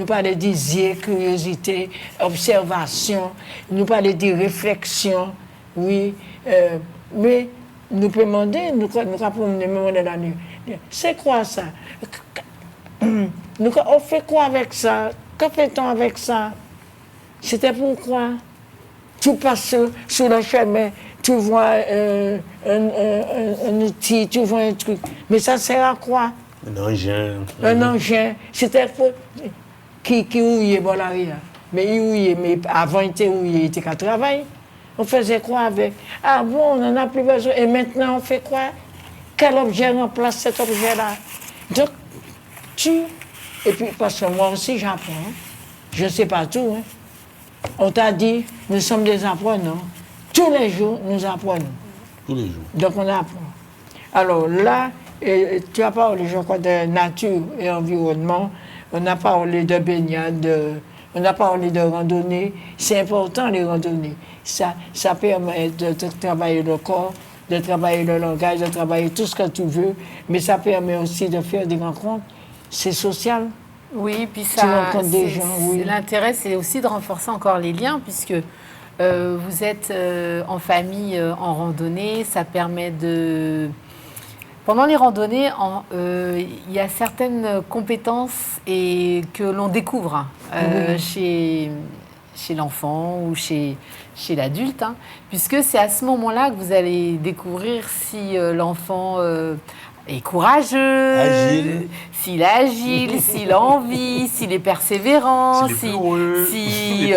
parler des yeux, curiosité, observation, nous parler des réflexions, oui. Mais nous pouvons demander, nous rappelons le moment de la nuit. C'est quoi ça? On fait quoi avec ça? Que fait-on avec ça? C'était pourquoi tu passes sur le chemin, tu vois un outil, tu vois un truc. Mais ça sert à quoi? Un engin. Un engin. C'était pour... qui ouillait bon l'arrière. Mais il ouillait, mais avant il était ouillé, il était qu'à travailler. On faisait quoi avec? Ah bon, on n'en a plus besoin. Et maintenant, on fait quoi? Quel objet remplace cet objet-là? Donc, et puis, parce que moi aussi, j'apprends. Je ne sais pas tout. Hein. On t'a dit, nous sommes des apprenants. Tous les jours, nous apprenons. Tous les jours. Donc, on apprend. Alors là, tu as parlé, je crois, de nature et environnement. On a parlé de baignade, on a parlé de randonnée. C'est important, les randonnées. Ça permet de travailler le corps, de travailler le langage, de travailler tout ce que tu veux. Mais ça permet aussi de faire des rencontres. C'est social. Oui, puis Tu rencontres des gens, oui. L'intérêt, c'est aussi de renforcer encore les liens, puisque vous êtes en famille, en randonnée. Ça permet de... Pendant les randonnées, il y a certaines compétences que l'on découvre chez l'enfant ou chez l'adulte, hein, puisque c'est à ce moment-là que vous allez découvrir si l'enfant est courageux, s'il est agile, s'il a envie, s'il est persévérant, s'il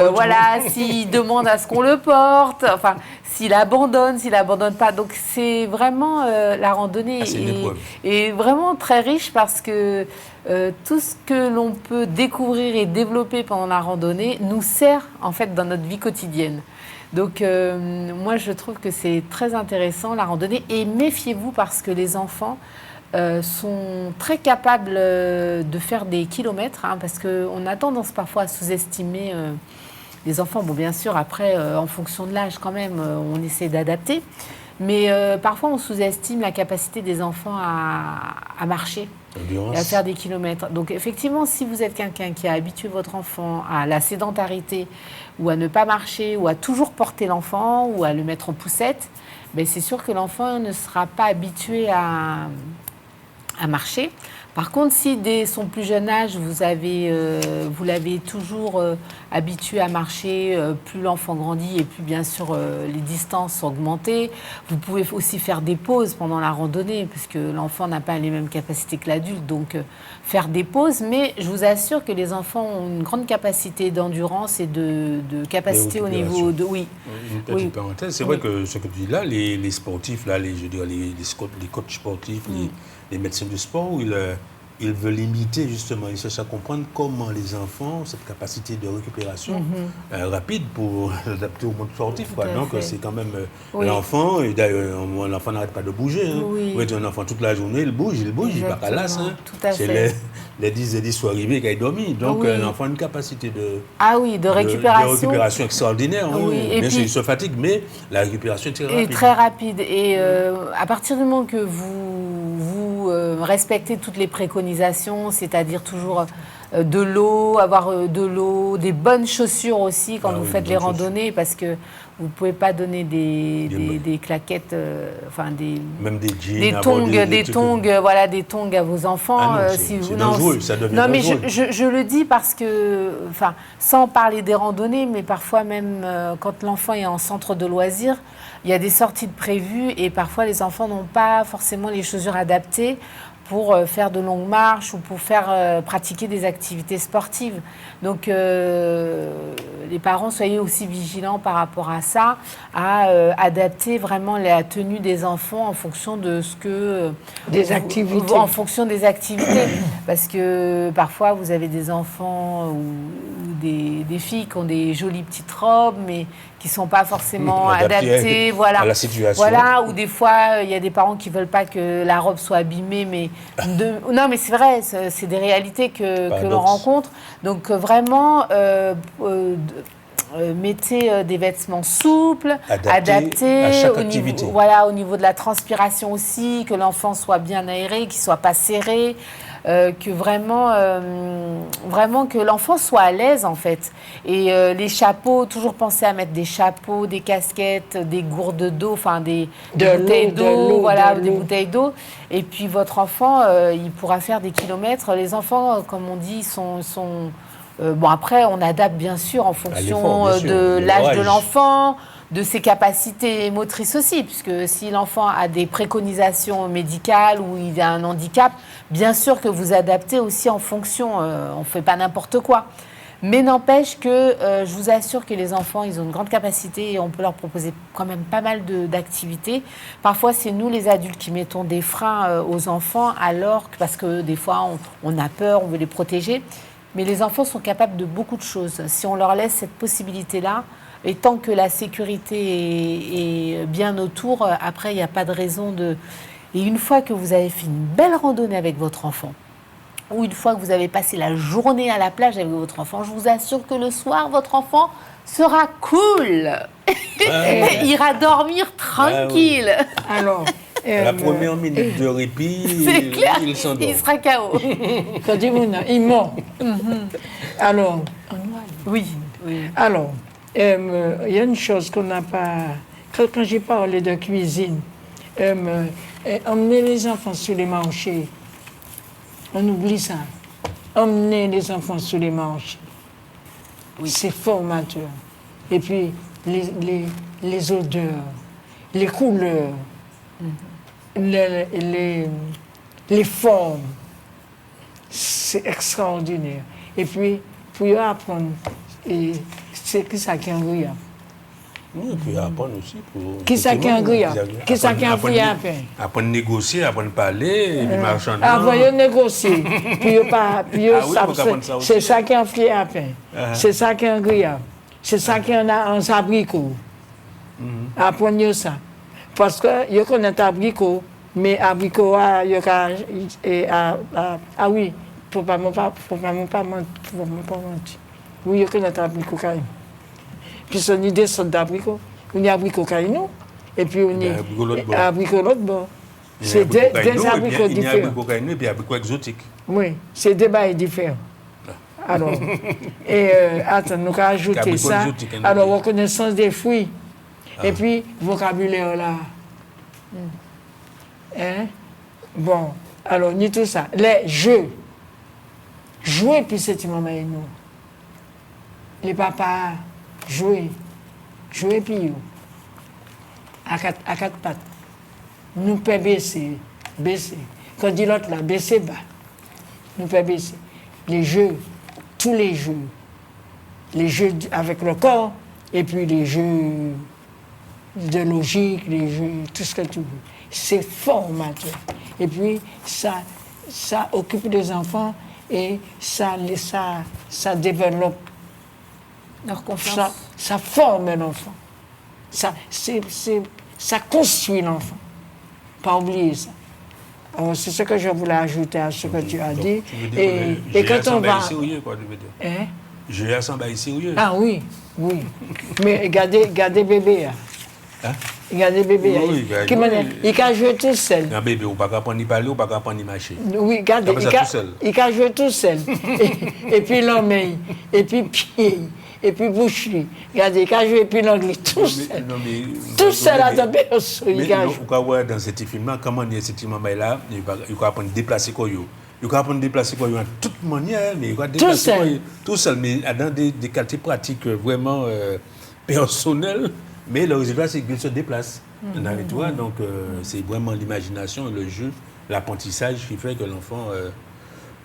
demande à ce qu'on le porte, enfin, s'il abandonne pas. Donc c'est vraiment la randonnée est vraiment très riche parce que tout ce que l'on peut découvrir et développer pendant la randonnée nous sert en fait dans notre vie quotidienne. Donc moi je trouve que c'est très intéressant la randonnée et méfiez-vous parce que les enfants sont très capables de faire des kilomètres hein, parce qu'on a tendance parfois à sous-estimer les enfants. Bon bien sûr après en fonction de l'âge quand même on essaie d'adapter mais parfois on sous-estime la capacité des enfants à marcher. Et à faire des kilomètres. Donc effectivement, si vous êtes quelqu'un qui a habitué votre enfant à la sédentarité ou à ne pas marcher ou à toujours porter l'enfant ou à le mettre en poussette, ben c'est sûr que l'enfant ne sera pas habitué à marcher. Par contre, si dès son plus jeune âge, vous l'avez toujours habitué à marcher, plus l'enfant grandit et plus bien sûr les distances sont augmentées. Vous pouvez aussi faire des pauses pendant la randonnée parce que l'enfant n'a pas les mêmes capacités que l'adulte, donc faire des pauses. Mais je vous assure que les enfants ont une grande capacité d'endurance et de capacité au niveau de... Oui. Une petite parenthèse, c'est vrai que ce que tu dis là, les sportifs, là, les coachs sportifs, les médecins du sport, ils veulent imiter justement, ils cherchent à comprendre comment les enfants ont cette capacité de récupération rapide pour s'adapter au monde sportif. Quoi. Donc c'est quand même l'enfant, et d'ailleurs l'enfant n'arrête pas de bouger. Hein. Oui. Vous un enfant toute la journée, il bouge, il part à l'as. Hein. C'est les 10 soient arrivés qu'il a dormi. Donc l'enfant a une capacité de récupération extraordinaire. Oui. Bien sûr, il se fatigue, mais la récupération est très rapide. Et très rapide. Et à partir du moment que vous respectez toutes les préconisations, c'est-à-dire toujours de l'eau, avoir de l'eau, des bonnes chaussures aussi quand vous faites les randonnées, parce que vous ne pouvez pas donner des claquettes, même des jeans, des tongs à vos enfants. Ça devient dangereux. Je le dis parce que, sans parler des randonnées, mais parfois même quand l'enfant est en centre de loisirs, il y a des sorties de prévues et parfois les enfants n'ont pas forcément les chaussures adaptées pour faire de longues marches ou pour faire pratiquer des activités sportives. Donc, les parents, soyez aussi vigilants par rapport à ça, à adapter vraiment la tenue des enfants en fonction de ce que... activités. En fonction des activités. Parce que parfois, vous avez des enfants ou des filles qui ont des jolies petites robes, mais qui ne sont pas forcément adaptées à la situation. Voilà, ou des fois, il y a des parents qui ne veulent pas que la robe soit abîmée, mais... Non, mais c'est vrai, c'est des réalités que l'on rencontre. Donc, vraiment, mettez des vêtements souples, adaptés à chaque au activité. Au niveau de la transpiration aussi, que l'enfant soit bien aéré, qu'il ne soit pas serré. Que vraiment que l'enfant soit à l'aise en fait. Et les chapeaux, toujours penser à mettre des chapeaux, des casquettes, des gourdes d'eau, des bouteilles d'eau, des bouteilles d'eau. Et puis votre enfant, il pourra faire des kilomètres. Les enfants, comme on dit, sont Bon, après, on adapte bien sûr en fonction l'effort, bien sûr, de de l'âge de l'âge. l'enfant, de ses capacités motrices aussi, puisque si l'enfant a des préconisations médicales ou il a un handicap, bien sûr que vous adaptez aussi en fonction. On ne fait pas n'importe quoi. Mais n'empêche que je vous assure que les enfants, ils ont une grande capacité et on peut leur proposer quand même pas mal d'activités. Parfois, c'est nous, les adultes, qui mettons des freins aux enfants, parce que des fois, on a peur, on veut les protéger. Mais les enfants sont capables de beaucoup de choses. Si on leur laisse cette possibilité-là, et tant que la sécurité est bien autour, après, il n'y a pas de raison de... Et une fois que vous avez fait une belle randonnée avec votre enfant, ou une fois que vous avez passé la journée à la plage avec votre enfant, je vous assure que le soir, votre enfant sera cool. Il ira dormir tranquille. Alors, La première minute de répit, C'est clair, il s'endort. il sera KO. quand il ment. Alors, Oui, oui. alors, il y a une chose qu'on n'a pas... Quand j'ai parlé de cuisine, emmener les enfants sur les marchés, on oublie ça. Emmener les enfants sur les marchés, c'est formateur. Et puis, les odeurs, les couleurs, les formes, c'est extraordinaire. Et puis, pour y apprendre, c'est qui ça qui est agréable. Oui, puis apprendre aussi pour... Qui ça qui est agréable? Qui ça qui est agréable? Apprendre à négocier, apprendre à parler, et puis marchander. Avant de négocier, puis Ah oui, faut apprendre ça aussi, c'est ça qui est fait à peine. C'est ça qui est agréable. C'est ça qui est en abricot. Apprendre ça. Parce que je connais abricot, mais abricot, ah oui, faut pas mentir. Oui, je connais abricot quand même. Puis on y descend d'abricot, on y a abricot caïnou, et puis on y a abricot l'autre bord. C'est des abricots Il y a différents. abricot caïnou et puis abricot exotique. Oui, c'est des bails différents. Alors, et attends, nous allons ajouter Abricot ça. exotique, hein, Alors, oui. reconnaissance des fruits. Et puis, vocabulaire là. Hein? Bon, alors, ni tout ça. Les jeux. Jouer, puis c'est une maman et nous. Les papas, jouer. Jouer, puis yo. À quatre pattes. Nous pouvons baisser. Quand dit l'autre là, baisser bas. Nous pouvons baisser. Les jeux, tous les jeux. Les jeux avec le corps, et puis les jeux de logique, les jeux, tout ce que tu veux. C'est formateur. Et puis, ça occupe les enfants et ça développe, Leur confiance. ça forme l'enfant. Ça construit l'enfant. Pas oublier ça. Alors, c'est ce que je voulais ajouter à ce que tu as dit. Tu veux dire Et quand on va... sérieux, quoi, tu veux dire. Hein? Je à bail sérieux. Ah oui. Mais regardez bébé. Hein? Regardez bébé. Oui, Il can jouer tout seul. Un bébé, ou pas apprendre à parler, ou pas apprendre à marcher. Oui, regardez, Comme ça, tout seul. il can jouer tout seul. Et puis l'oreille, et puis pied, et puis bouche. Regardez, il can jouer puis l'anglais tout seul. Tout seul à ta personne. Mais vous pouvez voir dans ce film-là, comment il y a ce film-là, il va apprendre à déplacer quoi. Il va apprendre à déplacer quoi en toute manière, mais il va déplacer quoi. Tout seul, mais dans des qualités pratiques vraiment personnelles. Mais le résultat, c'est qu'il se déplace. Tu vois, donc c'est vraiment l'imagination, le jeu, l'apprentissage qui fait que l'enfant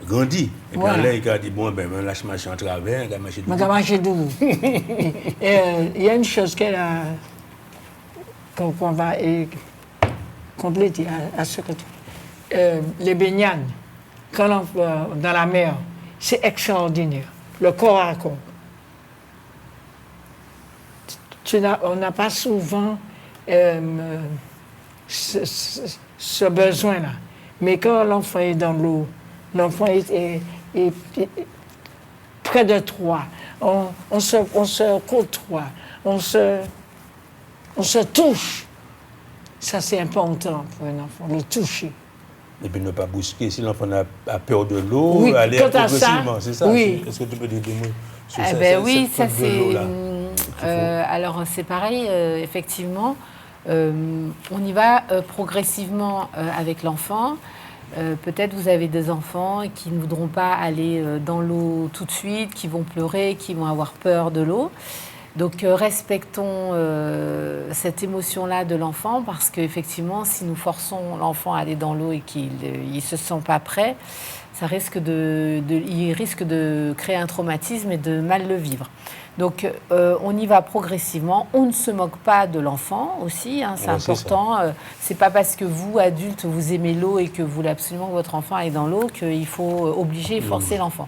grandit. Et puis là, il a dit, bon, ben, lâche marcher en travers, il va marcher debout. Il va marcher debout. Il y a une chose qu'on va compléter à ce que tu... les baignades, quand dans la mer, c'est extraordinaire. Le corps à corps. On n'a pas souvent ce besoin-là. Mais quand l'enfant est dans l'eau, l'enfant est près de toi, on se côtoie, on se touche. Ça, c'est important pour un enfant, le toucher. Et puis ne pas brusquer. Si l'enfant a peur de l'eau, oui, aller progressivement, c'est ça? Oui. Est-ce que tu peux dire des mots sur ça? Oui, ça c'est... alors alors c'est pareil, effectivement, on y va progressivement avec l'enfant. Peut-être vous avez des enfants qui ne voudront pas aller dans l'eau tout de suite, qui vont pleurer, qui vont avoir peur de l'eau. Donc respectons cette émotion-là de l'enfant parce qu'effectivement, si nous forçons l'enfant à aller dans l'eau et qu'il ne se sent pas prêt, il risque de créer un traumatisme et de mal le vivre. Donc on y va progressivement, on ne se moque pas de l'enfant aussi, hein, c'est important. C'est pas parce que vous, adultes, vous aimez l'eau et que vous voulez absolument que votre enfant aille dans l'eau qu'il faut obliger et forcer l'enfant.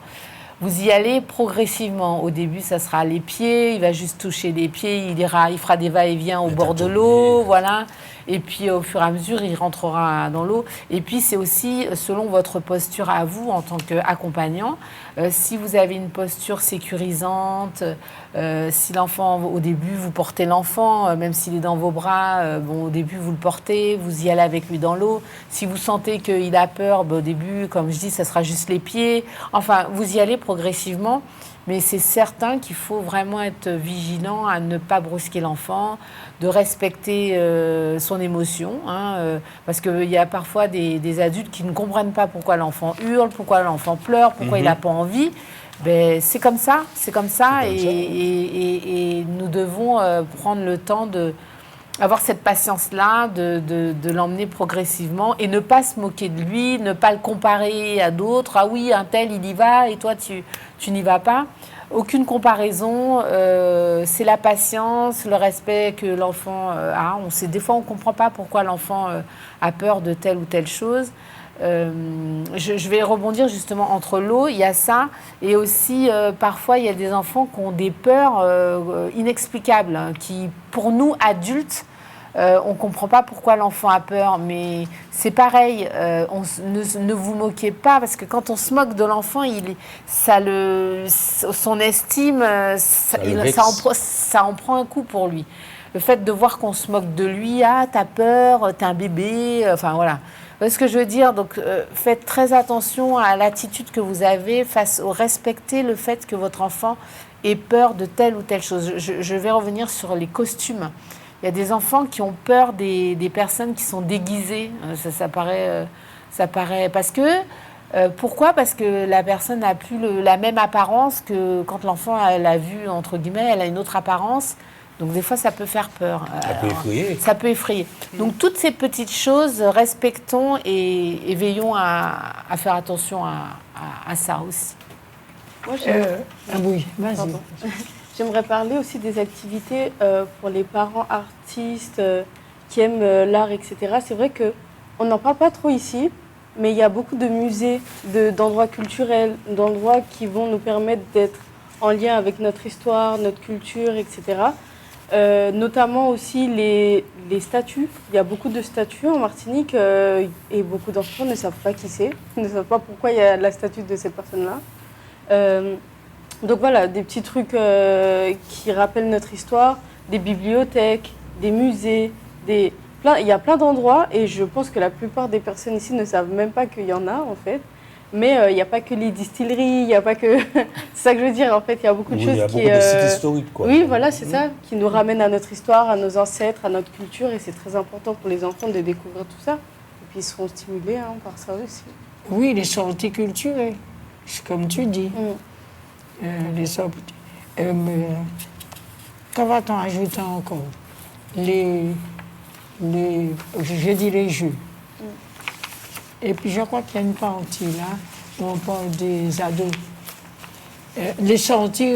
Vous y allez progressivement. Au début, ça sera les pieds, il va juste toucher les pieds, il fera des va-et-vient au bord de l'eau, voilà. Et puis, au fur et à mesure, il rentrera dans l'eau. Et puis, c'est aussi selon votre posture à vous en tant qu'accompagnant. Si vous avez une posture sécurisante, si l'enfant, au début, vous portez l'enfant, même s'il est dans vos bras, au début, vous le portez, vous y allez avec lui dans l'eau. Si vous sentez qu'il a peur, au début, comme je dis, ça sera juste les pieds. Enfin, vous y allez progressivement. Mais c'est certain qu'il faut vraiment être vigilant à ne pas brusquer l'enfant, de respecter son émotion, hein, parce qu'il y a parfois des adultes qui ne comprennent pas pourquoi l'enfant hurle, pourquoi l'enfant pleure, pourquoi il n'a pas envie. Ben, c'est comme ça, et nous devons prendre le temps avoir cette patience-là, de l'emmener progressivement et ne pas se moquer de lui, ne pas le comparer à d'autres. Ah oui, un tel, il y va et toi, tu n'y vas pas. Aucune comparaison, c'est la patience, le respect que l'enfant a. Des fois, on ne comprend pas pourquoi l'enfant a peur de telle ou telle chose. Je vais rebondir justement entre l'eau, il y a ça, et aussi parfois il y a des enfants qui ont des peurs inexplicables, hein, qui pour nous adultes, on ne comprend pas pourquoi l'enfant a peur, mais c'est pareil, ne vous moquez pas, parce que quand on se moque de l'enfant, son estime, ça en prend un coup pour lui. Le fait de voir qu'on se moque de lui, ah t'as peur, t'es un bébé, enfin voilà. Vous voyez ce que je veux dire? Donc faites très attention à l'attitude que vous avez face au respecter le fait que votre enfant ait peur de telle ou telle chose. Je vais revenir sur les costumes. Il y a des enfants qui ont peur des personnes qui sont déguisées. Ça paraît parce que pourquoi? Parce que la personne n'a plus la même apparence que quand l'enfant l'a vue, entre guillemets, elle a une autre apparence. Donc des fois, ça peut faire peur. Ça peut effrayer. Donc toutes ces petites choses, respectons et veillons à faire attention à ça aussi. Moi, oui, vas-y. J'aimerais parler aussi des activités pour les parents artistes qui aiment l'art, etc. C'est vrai qu'on n'en parle pas trop ici, mais il y a beaucoup de musées, d'endroits culturels, d'endroits qui vont nous permettre d'être en lien avec notre histoire, notre culture, etc. Notamment aussi les statues. Il y a beaucoup de statues en Martinique et beaucoup d'enfants ne savent pas qui c'est, ne savent pas pourquoi il y a la statue de cette personne-là. Donc voilà, des petits trucs qui rappellent notre histoire, des bibliothèques, des musées, il y a plein d'endroits et je pense que la plupart des personnes ici ne savent même pas qu'il y en a en fait. Mais il n'y a pas que les distilleries, il n'y a pas que... c'est ça que je veux dire, en fait, il y a beaucoup de choses qui... Il y a beaucoup de sites historiques, quoi. Oui, voilà, c'est ça, qui nous ramènent à notre histoire, à nos ancêtres, à notre culture, et c'est très important pour les enfants de découvrir tout ça. Et puis ils seront stimulés par ça aussi. Oui, les sorties culturelles, c'est comme tu dis. Les sorties... Qu'en va-t-on ajouter encore? Je dis les jeux. Et puis je crois qu'il y a une partie là où on parle des ados. Les sorties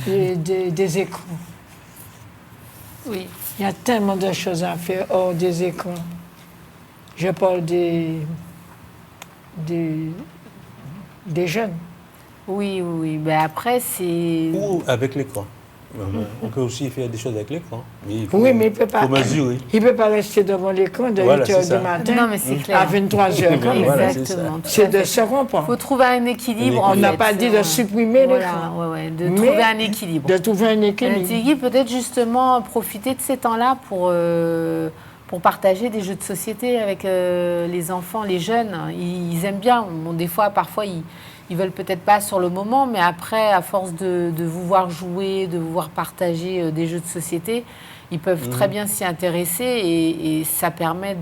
des écrans. Oui. Il y a tellement de choses à faire hors des écrans. Je parle des jeunes. Oui. Ben après, c'est... Ou avec l'écran. On peut aussi faire des choses avec l'écran. Mais il faut peut pas. mesurer. Il ne peut pas rester devant l'écran de 8h du matin non, mais c'est clair. à 23h. Exactement. C'est de se comprendre. Il faut trouver un équilibre. On n'a pas dit de supprimer l'écran. De trouver un équilibre. De trouver un équilibre. Peut-être justement profiter de ces temps-là pour partager des jeux de société avec les enfants, les jeunes. Ils aiment bien. Bon, des fois, parfois, ils veulent peut-être pas sur le moment, mais après, à force de vous voir jouer, de vous voir partager des jeux de société, ils peuvent très bien s'y intéresser et ça permet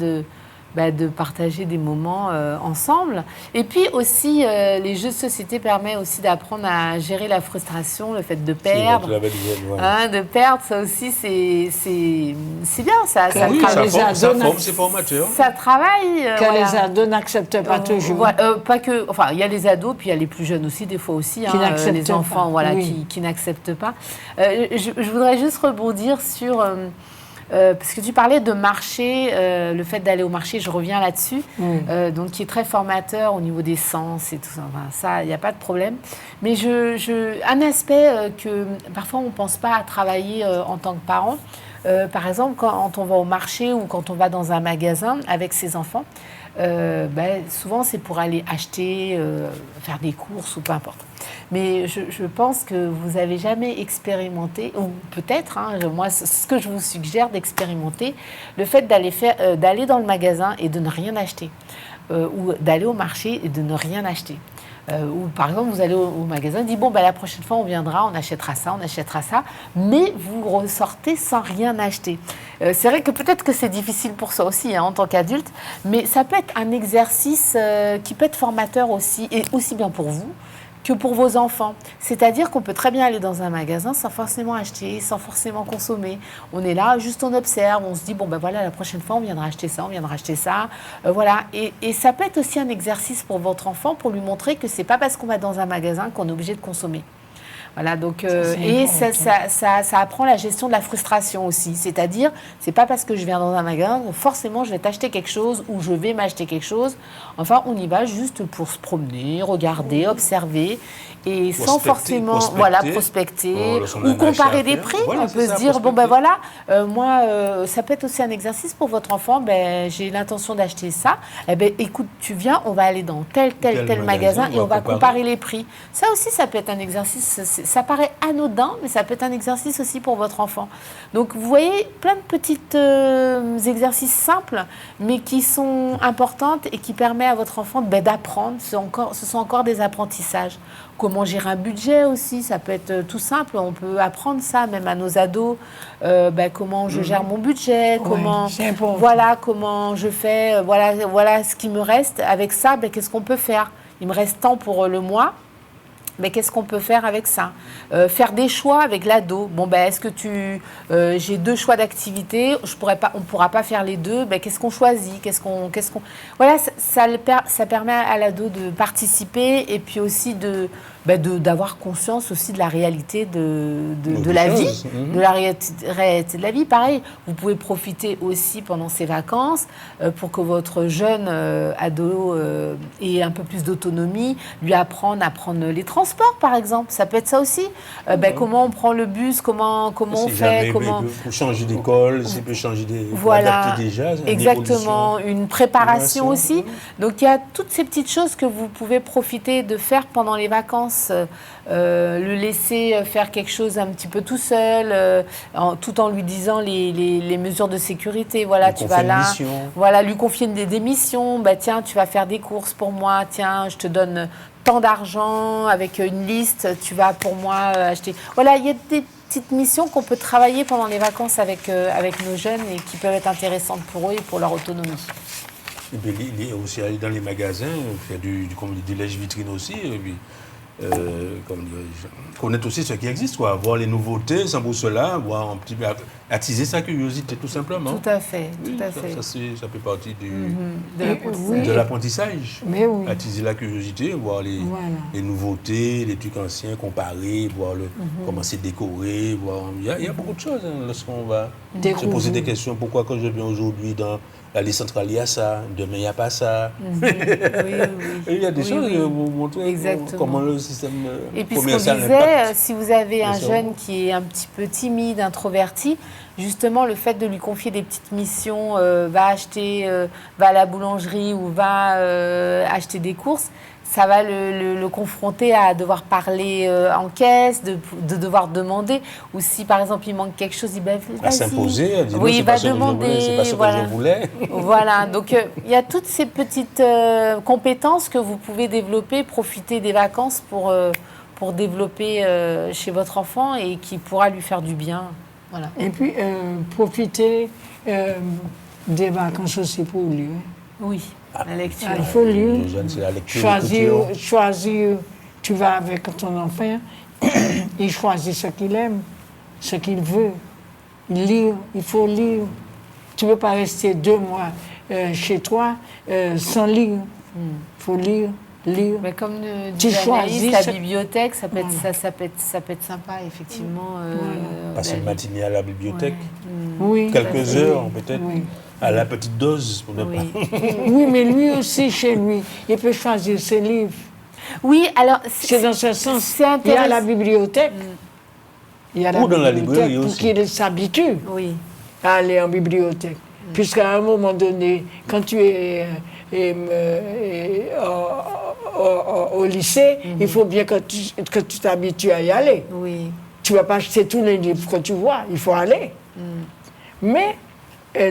de partager des moments ensemble. Et puis aussi, les jeux de société permettent aussi d'apprendre à gérer la frustration, le fait de perdre. De perdre, ça aussi, c'est bien. Ça c'est formateur. Ça travaille. Les ados n'acceptent pas toujours. Pas que, enfin, il y a les ados, puis il y a les plus jeunes aussi, des fois aussi, les enfants qui n'acceptent pas. Je voudrais juste rebondir sur... parce que tu parlais de marché, le fait d'aller au marché, je reviens là-dessus, donc qui est très formateur au niveau des sens et tout ça. Enfin, ça, il n'y a pas de problème. Mais un aspect que parfois on ne pense pas à travailler en tant que parent, par exemple, quand on va au marché ou quand on va dans un magasin avec ses enfants, souvent c'est pour aller acheter, faire des courses ou peu importe. Mais je pense que vous n'avez jamais expérimenté, ou peut-être, moi, ce que je vous suggère d'expérimenter, le fait d'aller dans le magasin et de ne rien acheter, ou d'aller au marché et de ne rien acheter. Ou par exemple, vous allez au magasin, dit la prochaine fois on viendra, on achètera ça, mais vous ressortez sans rien acheter. C'est vrai que peut-être que c'est difficile pour ça aussi en tant qu'adulte, mais ça peut être un exercice qui peut être formateur aussi, et aussi bien pour vous que pour vos enfants. C'est-à-dire qu'on peut très bien aller dans un magasin sans forcément acheter, sans forcément consommer. On est là, juste on observe, on se dit, la prochaine fois, on viendra acheter ça, voilà. Et ça peut être aussi un exercice pour votre enfant, pour lui montrer que c'est pas parce qu'on va dans un magasin qu'on est obligé de consommer. Voilà, donc, ça apprend la gestion de la frustration aussi. C'est-à-dire, c'est pas parce que je viens dans un magasin que forcément je vais t'acheter quelque chose ou je vais m'acheter quelque chose. Enfin, on y va juste pour se promener, regarder, observer et sans forcément prospecter ou comparer des prix. On peut se dire, ça peut être aussi un exercice pour votre enfant. J'ai l'intention d'acheter ça. Écoute, tu viens, on va aller dans tel magasin et on va comparer les prix. Ça aussi, ça peut être un exercice. Ça paraît anodin, mais ça peut être un exercice aussi pour votre enfant. Donc, vous voyez, plein de petits exercices simples, mais qui sont importants et qui permettent à votre enfant d'apprendre. Ce sont encore des apprentissages. Comment gérer un budget aussi, ça peut être tout simple. On peut apprendre ça, même à nos ados. Comment je gère mon budget, comment je fais, voilà ce qui me reste. Avec ça, qu'est-ce qu'on peut faire? Il me reste tant pour le mois. Mais qu'est-ce qu'on peut faire avec ça? Faire des choix avec l'ado. Est-ce que j'ai 2 choix d'activités, on ne pourra pas faire les 2. Qu'est-ce qu'on choisit? Voilà, ça permet à l'ado de participer et puis aussi d'avoir conscience aussi de la réalité de la vie, de la réalité de la vie. Pareil, vous pouvez profiter aussi pendant ces vacances pour que votre jeune ado ait un peu plus d'autonomie, lui apprendre à prendre les transports, par exemple. Ça peut être ça aussi. Comment on prend le bus, comment on fait, pour changer d'école, s'il peut changer adapter déjà. Exactement, une préparation aussi. Donc il y a toutes ces petites choses que vous pouvez profiter de faire pendant les vacances. Le laisser faire quelque chose un petit peu tout seul, tout en lui disant les mesures de sécurité. Voilà, tu vas là. Voilà, lui confier des missions. Tiens, tu vas faire des courses pour moi. Tiens, je te donne tant d'argent avec une liste. Tu vas pour moi acheter. Voilà, il y a des petites missions qu'on peut travailler pendant les vacances avec nos jeunes et qui peuvent être intéressantes pour eux et pour leur autonomie. Et puis aussi aller dans les magasins, faire du lèche-vitrine aussi. Et puis, connaître aussi ce qui existe, voir les nouveautés, sans pour cela, voir un petit peu attiser sa curiosité tout simplement. Tout à fait, Ça fait partie de l'apprentissage. Mais oui. Attiser la curiosité, voir les nouveautés, les trucs anciens, comparer, voir comment c'est décoré, il y a beaucoup de choses lorsqu'on va se poser des questions. Pourquoi quand je viens aujourd'hui dans l'allée centrale, il y a ça, demain il n'y a pas ça. Il y a des choses pour montrer comment le système et puis ce qu'on disait, si vous avez un jeune qui est un petit peu timide, introverti, justement le fait de lui confier des petites missions, va à la boulangerie ou va acheter des courses, ça va le confronter à devoir parler en caisse, de devoir demander. Ou si, par exemple, il manque quelque chose, il va s'imposer, à dire il va demander. C'est pas ce que je voulais. Voilà, donc il y a toutes ces petites compétences que vous pouvez développer, profiter des vacances pour développer chez votre enfant et qui pourra lui faire du bien. Voilà. Et puis, profiter des vacances aussi pour lui. Oui, la lecture. Il faut lire. Les jeunes, c'est la lecture, l'écriture. Choisir, tu vas avec ton enfant, il choisit ce qu'il aime, ce qu'il veut. Lire, il faut lire. Tu ne peux pas rester 2 mois chez toi sans lire. Il faut lire. Mais comme Tu dit choisis Anaïs, la ce- bibliothèque, ça peut être, Voilà. ça peut être sympa, effectivement. Passer une matinée à la bibliothèque, Oui. quelques heures peut-être, Oui. à la petite dose pour ne pas. Oui. Oui, mais lui aussi, chez lui, il peut choisir ses livres. Oui, alors C'est dans ce sens. c'est Il y a intéressant. la bibliothèque. Il y a Ou dans la bibliothèque librairie pour aussi. qu'il s'habitue Oui. à aller en bibliothèque. Puisqu'à un moment donné, quand tu es au lycée, il faut bien que tu t'habitues à y aller. Oui. Tu ne vas pas acheter tous les livres que tu vois, il faut aller. Mais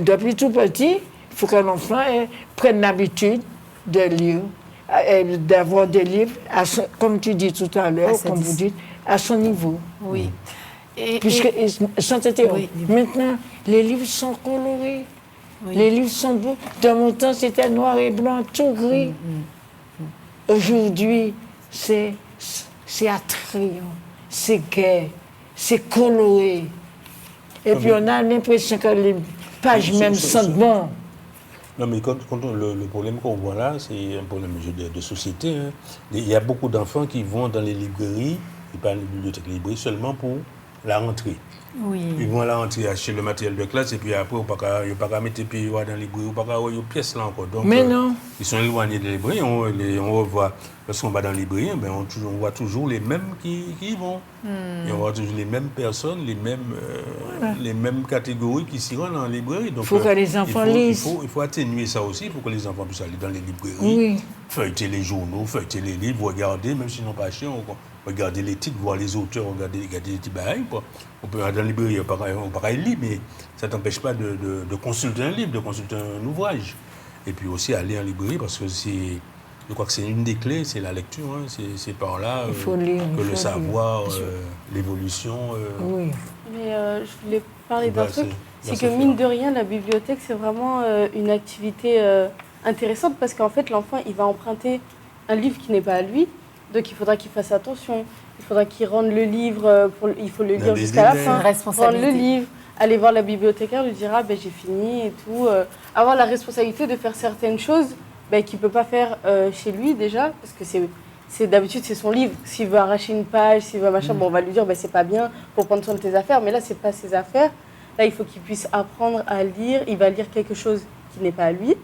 depuis tout petit, il faut qu'un enfant prenne l'habitude de lire, d'avoir des livres, comme tu dis tout à l'heure, sa comme vous dites, à son niveau. Oui. Et, Puisque, sans t'interrompre, Oui. maintenant, les livres sont colorés. Oui. Les livres sont beaux. Dans mon temps, c'était noir et blanc, tout gris. Aujourd'hui, c'est attrayant, c'est gai, c'est coloré. Et puis, on a l'impression que les pages même sentent bon. Non, mais le problème qu'on voit là, c'est un problème de société. Hein. Il y a beaucoup d'enfants qui vont dans les librairies, et pas les bibliothèques, les librairies, seulement pour la rentrée. oui. Ils vont à la rentrée acheter le matériel de classe et puis après, ils ne peuvent pas mettre les pieds dans les librairies, ils ne peuvent pas avoir une pièce là encore. Donc, Mais non. Ils sont éloignés des librairies. On revoit, lorsqu'on va dans les librairies, ben on voit toujours les mêmes qui y vont. Et on voit toujours les mêmes personnes, les mêmes catégories qui s'y rendent dans les librairies. Donc, Faut que les enfants lisent. Il faut atténuer ça aussi. Il faut que les enfants puissent aller dans les librairies, Oui. feuilleter les journaux, feuilleter les livres, regarder, même s'ils n'ont pas acheté, regarder les titres, voir les auteurs, regarder les petits barils. On peut aller dans la librairie, on peut pas lire, mais ça ne t'empêche pas de consulter un livre, de consulter un ouvrage. Et puis aussi aller en librairie, parce que je crois que c'est une des clés, c'est la lecture. Hein. C'est par là Il faut lire, que il le faut savoir, l'évolution. Oui. Mais je voulais parler d'un Bah, truc, c'est- c'est ça que fait mine là. de rien, la bibliothèque, c'est vraiment une activité intéressante parce qu'en fait, l'enfant, il va emprunter un livre qui n'est pas à lui, donc il faudra qu'il fasse attention, il faudra qu'il rende le livre, il faut le Dans lire les jusqu'à la délais. fin, Une responsabilité. rendre le livre, aller voir la bibliothécaire, lui dire « Ah, ben j'ai fini » et tout. Avoir la responsabilité de faire certaines choses qu'il ne peut pas faire chez lui déjà, parce que d'habitude c'est son livre. S'il veut arracher une page, s'il veut machin, bon, on va lui dire c'est pas bien pour prendre soin de tes affaires, mais là c'est pas ses affaires. Là il faut qu'il puisse apprendre à lire. Il va lire quelque chose qui n'est pas à lui,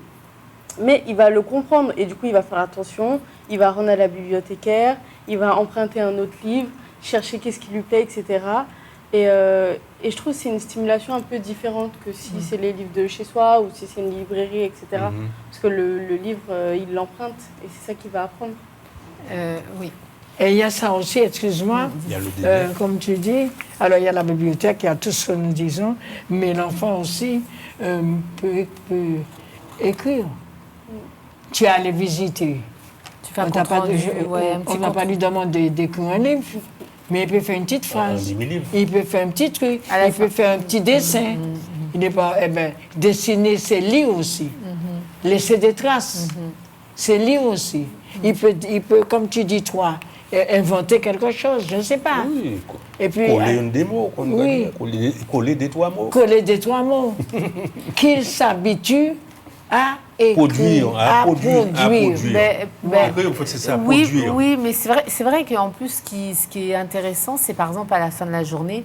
mais il va le comprendre et du coup il va faire attention. Il va rendre à la bibliothécaire, il va emprunter un autre livre, chercher qu'est-ce qui lui plaît, etc. Et je trouve que c'est une stimulation un peu différente que si c'est les livres de chez soi ou si c'est une librairie, etc. Parce que le livre, il l'emprunte et c'est ça qu'il va apprendre. Oui. Et il y a ça aussi, excuse-moi, Il y a le délai. comme tu dis. Alors, il y a la bibliothèque, il y a tout ce que nous disons, mais l'enfant aussi peut écrire. Tu as à les visiter. Tu fais un On t'a compte pas, rendu, ouais, un petit on n'a compte- pas lui demandé d'écrire un livre, mais il peut faire une petite phrase. 10 000 livres. Il peut faire un petit truc, À la il peut faire un petit dessin. Il n'est pas, dessiner, c'est lire aussi. Laisser des traces, c'est lire aussi. Il peut, comme tu dis toi, inventer quelque chose, je ne sais pas. Oui, Et puis, coller une démo, oui. coller des 3 mots. coller des 3 mots. Qu'il s'habitue à écrire, Produire, à produire. Ben, Après, en fait, c'est ça, oui, produire. oui, mais c'est vrai qu'en plus, ce qui est intéressant, c'est par exemple à la fin de la journée,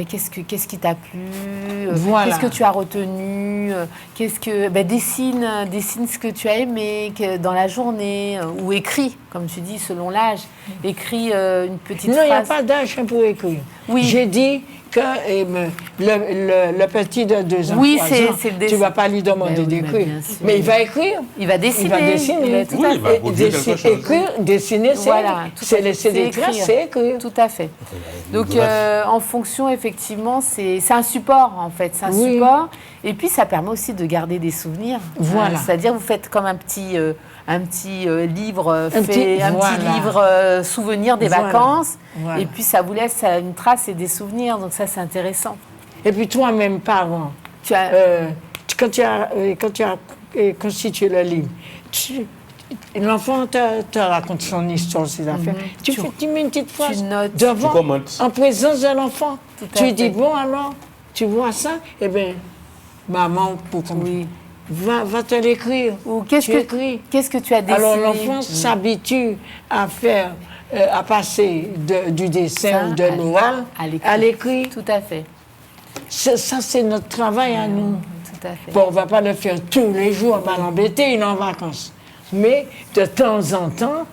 qu'est-ce qui t'a plu, Voilà. qu'est-ce que tu as retenu, dessine ce que tu as aimé dans la journée, ou écris, comme tu dis, selon l'âge, écris une petite Non, il n'y a phrase. pas d'âge pour écrire. Oui. J'ai dit que le petit de 2 ans, Oui, 3 c'est ans, le tu dessin. ne vas pas lui demander Ben oui, mais d'écrire. bien sûr. Mais il va écrire. Il va dessiner. Il va dessiner. tout Oui, à il va fait. produire quelque chose. Écrire, dessiner, c'est Voilà, tout à c'est fait. laisser des C'est traces, écrire. c'est écrire. Tout à fait. Donc, en fonction, effectivement, c'est un support, en fait. C'est un Oui. support. Et puis, ça permet aussi de garder des souvenirs. Voilà. C'est-à-dire, vous faites comme un petit livre petit livre souvenir des Voilà. vacances. Voilà. Et puis, ça vous laisse une trace et des souvenirs. Donc, ça, c'est intéressant. Et puis toi-même, parent, Tu as... quand tu as constituer le livre. L'enfant te raconte son histoire, ses affaires. Tu mets une petite phrase devant, en présence de l'enfant. Tu dis, bon alors, tu vois ça? Eh bien, maman, va te l'écrire. Ou qu'est-ce que tu as dessiné? Alors l'enfant s'habitue à faire, à passer du dessin ou de l'oral à l'écrit. Tout à fait. Ça, c'est notre travail à nous. Tout à fait. Bon, on ne va pas le faire tous les jours, on va pas l'embêter, il est en vacances. Mais de temps en temps,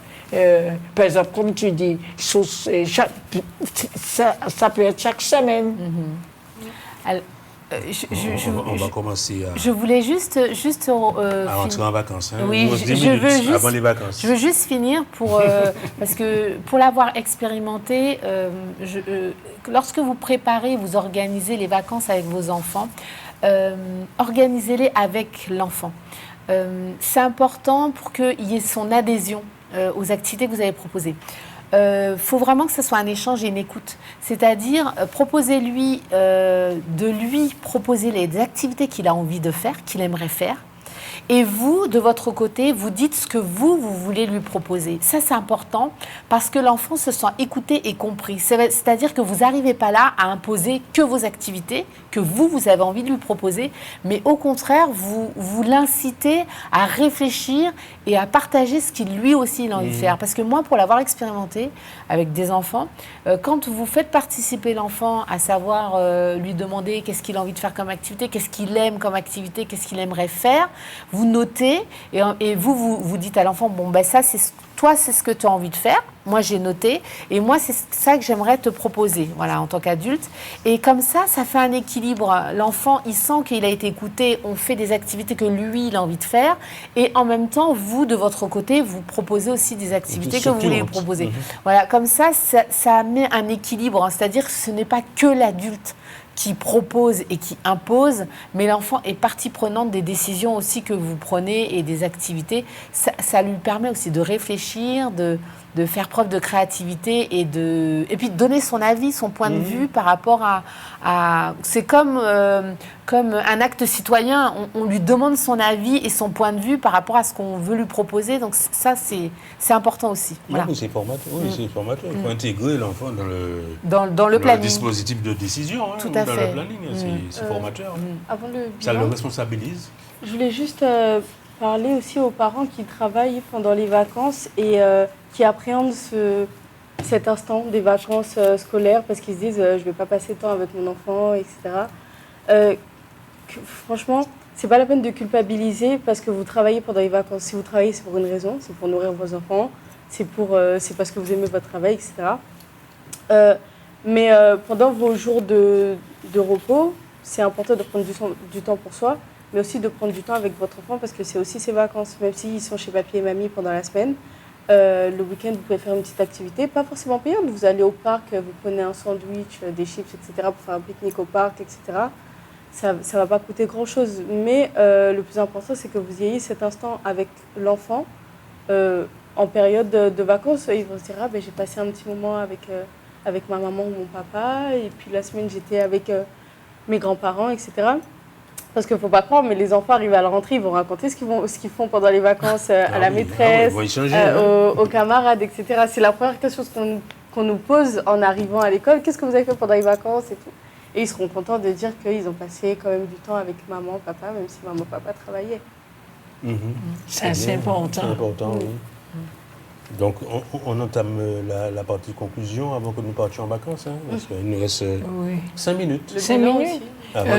par exemple, comme tu dis, ça peut être chaque semaine. Alors, on va commencer à... Je voulais juste à rentrer en vacances. Hein. Oui, avant les vacances. Je veux juste finir parce que pour l'avoir expérimenté, lorsque vous préparez, vous organisez les vacances avec vos enfants, organisez-les avec l'enfant. C'est important pour qu'il y ait son adhésion aux activités que vous avez proposées. Faut vraiment que ce soit un échange et une écoute. C'est-à-dire, proposez-lui de lui proposer les activités qu'il a envie de faire, qu'il aimerait faire. Et vous, de votre côté, vous dites ce que vous voulez lui proposer. Ça, c'est important parce que l'enfant se sent écouté et compris. C'est-à-dire que vous n'arrivez pas là à imposer que vos activités, que vous avez envie de lui proposer, mais au contraire, vous l'incitez à réfléchir et à partager ce qu'il lui aussi il a envie de faire. Parce que moi, pour l'avoir expérimenté avec des enfants, quand vous faites participer l'enfant à savoir lui demander qu'est-ce qu'il a envie de faire comme activité, qu'est-ce qu'il aime comme activité, qu'est-ce qu'il aimerait faire, vous notez et vous dites à l'enfant, bon, ben ça, toi, c'est ce que tu as envie de faire. Moi, j'ai noté. Et moi, c'est ça que j'aimerais te proposer, voilà, en tant qu'adulte. Et comme ça fait un équilibre. L'enfant, il sent qu'il a été écouté. On fait des activités que lui, il a envie de faire. Et en même temps, vous, de votre côté, vous proposez aussi des activités que vous voulez lui proposer. Voilà, comme ça met un équilibre. C'est-à-dire que ce n'est pas que l'adulte qui propose et qui impose, mais l'enfant est partie prenante des décisions aussi que vous prenez et des activités. Ça lui permet aussi de réfléchir, de faire preuve de créativité et puis de donner son avis, son point de vue par rapport à c'est comme un acte citoyen. On lui demande son avis et son point de vue par rapport à ce qu'on veut lui proposer. Donc ça, c'est important aussi. Voilà. Oui, c'est formateur. Il faut intégrer l'enfant dans le planning. Dispositif de décision. Tout à fait. Dans le planning, c'est formateur. Avant le Ça bilan, le responsabilise. je voulais juste parler aussi aux parents qui travaillent pendant les vacances et qui appréhendent cet instant des vacances scolaires parce qu'ils se disent je ne vais pas passer de temps avec mon enfant, etc. Franchement, c'est pas la peine de culpabiliser parce que vous travaillez pendant les vacances. Si vous travaillez, c'est pour une raison, c'est pour nourrir vos enfants, c'est parce que vous aimez votre travail, etc. Mais pendant vos jours de repos, c'est important de prendre du temps pour soi, mais aussi de prendre du temps avec votre enfant parce que c'est aussi ses vacances, même s'ils sont chez papy et mamie pendant la semaine. Le week-end, vous pouvez faire une petite activité, pas forcément payante. Vous allez au parc, vous prenez un sandwich, des chips, etc. pour faire un pique-nique au parc, etc. Ça ne va pas coûter grand-chose. Mais le plus important, c'est que vous ayez cet instant avec l'enfant en période de vacances. Ils vont se dire, j'ai passé un petit moment avec ma maman ou mon papa. Et puis la semaine, j'étais avec mes grands-parents, etc. Parce qu'il ne faut pas croire, mais les enfants arrivent à la rentrée, ils vont raconter ce qu'ils font pendant les vacances à la maîtresse, aux camarades, etc. C'est la première question qu'on nous pose en arrivant à l'école. Qu'est-ce que vous avez fait pendant les vacances et tout. Et ils seront contents de dire qu'ils ont passé quand même du temps avec maman, papa, même si maman, papa travaillaient. C'est important. C'est important, oui. Donc, on entame la partie conclusion avant que nous partions en vacances, hein, parce qu'il nous reste 5 minutes. 5 minutes.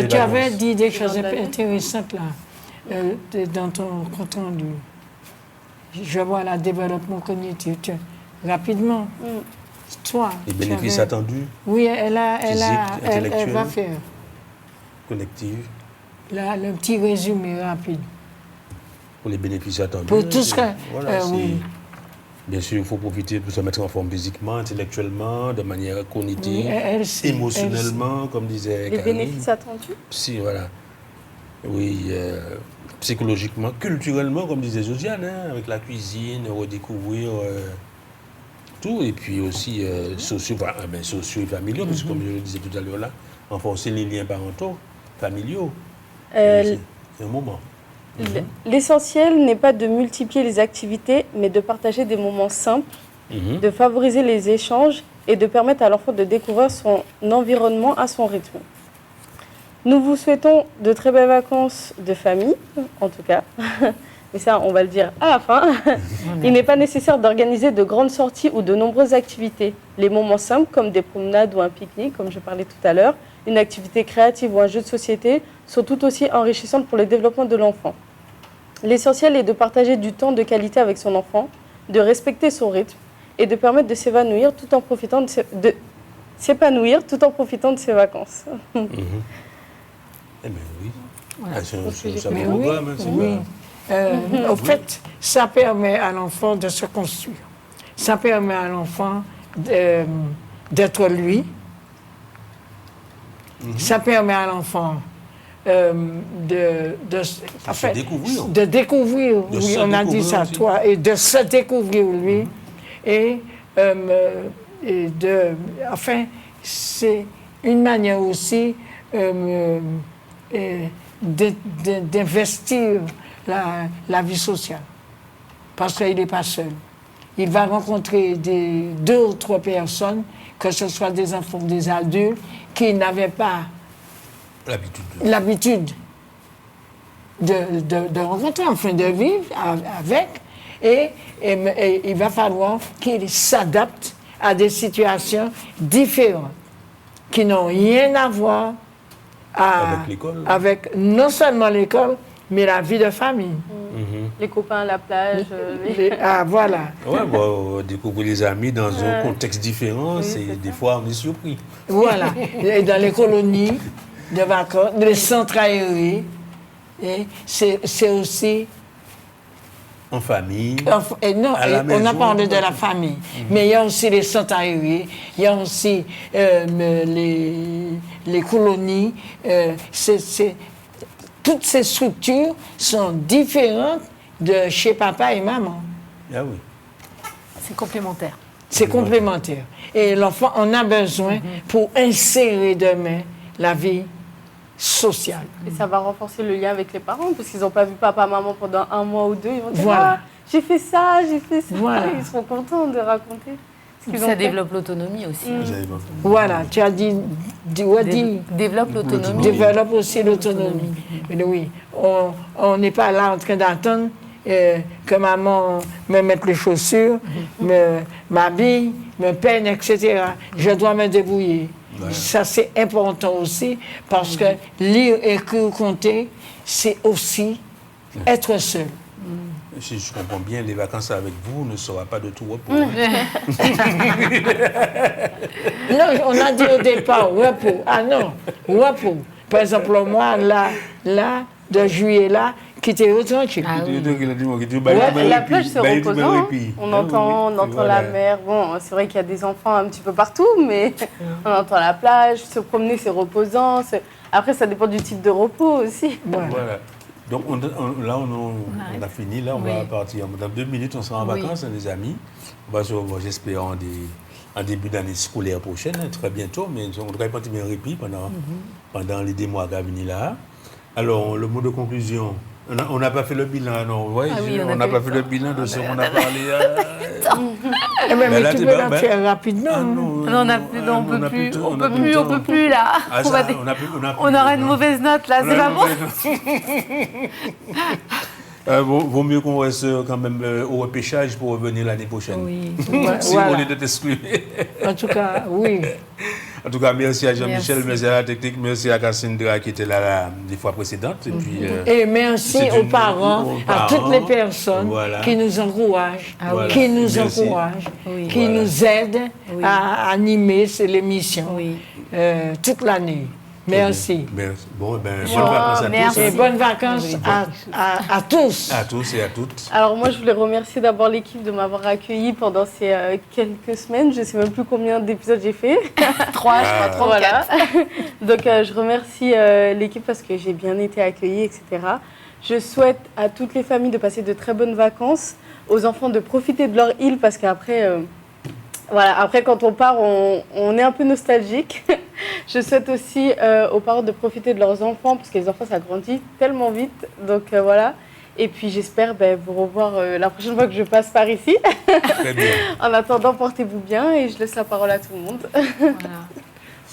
Tu avais dit des choses de intéressantes là, dans ton compte rendu. Je vois le développement cognitif. Rapidement, toi. Les bénéfices attendus. Oui, elle va faire. Collectifs. Là, le petit résumé rapide. Pour les bénéfices attendus. Pour tout ce que. Oui. Bien sûr, il faut profiter pour se mettre en forme physiquement, intellectuellement, de manière cognitive, émotionnellement, comme disait Les Camille. bénéfices attendus. Si, voilà. Oui, psychologiquement, culturellement, comme disait Josiane, hein, avec la cuisine, redécouvrir tout, et puis aussi sociaux et familiaux, parce que comme je le disais tout à l'heure là, renforcer les liens parentaux, familiaux. C'est un moment. L'essentiel n'est pas de multiplier les activités, mais de partager des moments simples, de favoriser les échanges et de permettre à l'enfant de découvrir son environnement à son rythme. Nous vous souhaitons de très belles vacances de famille, en tout cas. Mais ça, on va le dire à la fin. Il n'est pas nécessaire d'organiser de grandes sorties ou de nombreuses activités. Les moments simples, comme des promenades ou un pique-nique, comme je parlais tout à l'heure, une activité créative ou un jeu de société, sont tout aussi enrichissantes pour le développement de l'enfant. L'essentiel est de partager du temps de qualité avec son enfant, de respecter son rythme et de permettre de s'épanouir tout en profitant de ses vacances. Eh bien oui. Voilà. C'est un Mais bon oui, programme, hein, c'est oui. bien. En fait, ça permet à l'enfant de se construire. Ça permet à l'enfant d'être lui. Ça permet à l'enfant de se découvrir. De découvrir, De oui, se on a dit découvrir ça, aussi. toi, et de se découvrir lui. Enfin, c'est une manière aussi d'investir la vie sociale. Parce qu'il n'est pas seul. Il va rencontrer 2 ou 3 personnes, que ce soit des enfants ou des adultes, qui n'avaient pas l'habitude de rencontrer, enfin de vivre avec. Et il va falloir qu'il s'adapte à des situations différentes, qui n'ont rien à voir Avec l'école. avec non seulement l'école, mais la vie de famille. Les copains à la plage. Voilà. Ouais, découvrir les amis dans un contexte différent, des fois on est surpris. Voilà. Et dans les colonies de vacances, les centres aérés, c'est aussi... En famille. On a parlé de la famille, mais il y a aussi les centres aérés, il y a aussi les colonies. Toutes ces structures sont différentes de chez papa et maman. Ah oui. C'est complémentaire. C'est complémentaire. Et l'enfant en a besoin pour insérer demain la vie sociale. Et ça va renforcer le lien avec les parents, parce qu'ils n'ont pas vu papa, maman pendant 1 mois ou 2. Ils vont dire, Voilà. j'ai fait ça, j'ai fait ça. Voilà. Ils seront contents de raconter ce qu'ils ont Ça fait. développe l'autonomie aussi. Vous avez pas- Voilà, tu as dit, Développe l'autonomie. développe aussi l'autonomie. Mais oui, on n'est pas là en train d'attendre que maman me mette les chaussures, m'habille, me peigne, etc. Je dois me débrouiller. Ouais. Ça, c'est important aussi, parce que lire, écrire, compter, c'est aussi être seul. Si je comprends bien, les vacances avec vous ne sera pas de tout repos. Non, on a dit au départ, repos. Ah non, repos. Par exemple, moi, là, de juillet, là, quitter au tranquille. Ah oui. La plage, c'est reposant. Hein. On entend la mer. Bon, c'est vrai qu'il y a des enfants un petit peu partout, mais on entend la plage. Se promener, c'est reposant. Après, ça dépend du type de repos aussi. Voilà. Donc là, on a fini. Là, on va partir. Dans 2 minutes, on sera en vacances, hein, les amis. On va se revoir, j'espère, en début d'année scolaire prochaine, hein, très bientôt. Mais on devrait partir bien répit pendant les 2 mois à venir là. Alors, le mot de conclusion. On n'a pas fait le bilan, non? Ouais, on n'a pas fait le bilan de ce qu'on a parlé. Mais là, tu tu peux vas- la faire rapidement. Ah, hein. Non, on peut plus. On peut plus là. Ah, On ça, va on aura une mauvaise note là, c'est pas bon. Vaut mieux qu'on reste quand même au repêchage pour revenir l'année prochaine. Oui. Si Voilà. on est de t'exclure. En tout cas, oui. En tout cas, merci à Jean-Michel, Merci. merci à la technique, merci à Cassandra qui était là des fois précédentes. Et puis, Et merci c'est aux parents, à toutes les personnes Voilà. qui nous encouragent, Ah oui. qui nous Merci. encouragent, Oui. qui Voilà. nous aident Oui. à animer l'émission Oui. toute l'année. Merci. Merci. Bon, bonnes Bon, vacances à merci. Et tous. bonnes vacances à tous. À tous et à toutes. Alors moi, je voulais remercier d'abord l'équipe de m'avoir accueilli pendant ces quelques semaines. Je ne sais même plus combien d'épisodes j'ai fait. 3, je crois, 34. Voilà. Donc je remercie l'équipe parce que j'ai bien été accueillie, etc. Je souhaite à toutes les familles de passer de très bonnes vacances, aux enfants de profiter de leur île parce qu'après, après quand on part, on est un peu nostalgique. Je souhaite aussi aux parents de profiter de leurs enfants parce que les enfants, ça grandit tellement vite. Donc voilà. Et puis j'espère vous revoir la prochaine fois que je passe par ici. Très bien. En attendant, portez-vous bien et je laisse la parole à tout le monde. Voilà.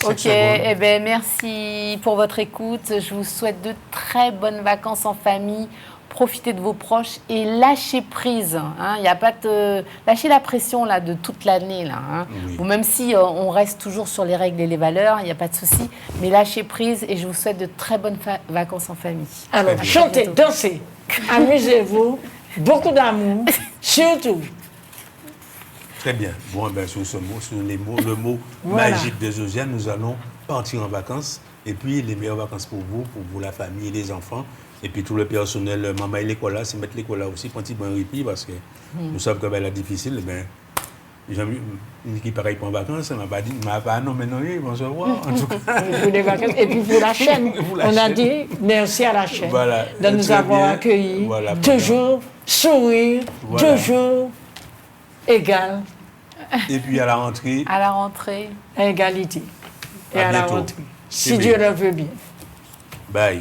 Ok, eh ben, merci pour votre écoute. Je vous souhaite de très bonnes vacances en famille. Profitez de vos proches et lâchez prise. Hein. Il y a pas de lâchez la pression là de toute l'année là. Hein. Oui. Bon, même si on reste toujours sur les règles et les valeurs, il n'y a pas de souci. Mais lâchez prise et je vous souhaite de très bonnes vacances en famille. Alors, bien. chantez, dansez, amusez-vous, beaucoup d'amour, surtout. Très bien. Bon, ben, sur ce mot, sur le mot Voilà. magique de Josiane, nous allons partir en vacances. Et puis, les meilleures vacances pour vous, la famille et les enfants. Et puis, tout le personnel, maman et l'école là, c'est mettre l'école là aussi, quand ils vont en répit, parce que nous savons que ben, la difficile, ben, j'ai une qui pareil pour en vacances, elle m'a pas dit, non, mais non, bon, se revoir. En tout cas, Pour les vacances. Et puis pour la chaîne, Pour la on a chaîne. dit merci à la chaîne Voilà. de nous Très avoir bien. accueillis. Voilà, Toujours sourire, Voilà. toujours égal, et puis, à la rentrée, À la rentrée. à égalité. Et À à la bientôt. rentrée. C'est Si Dieu bien. le veut bien. bye.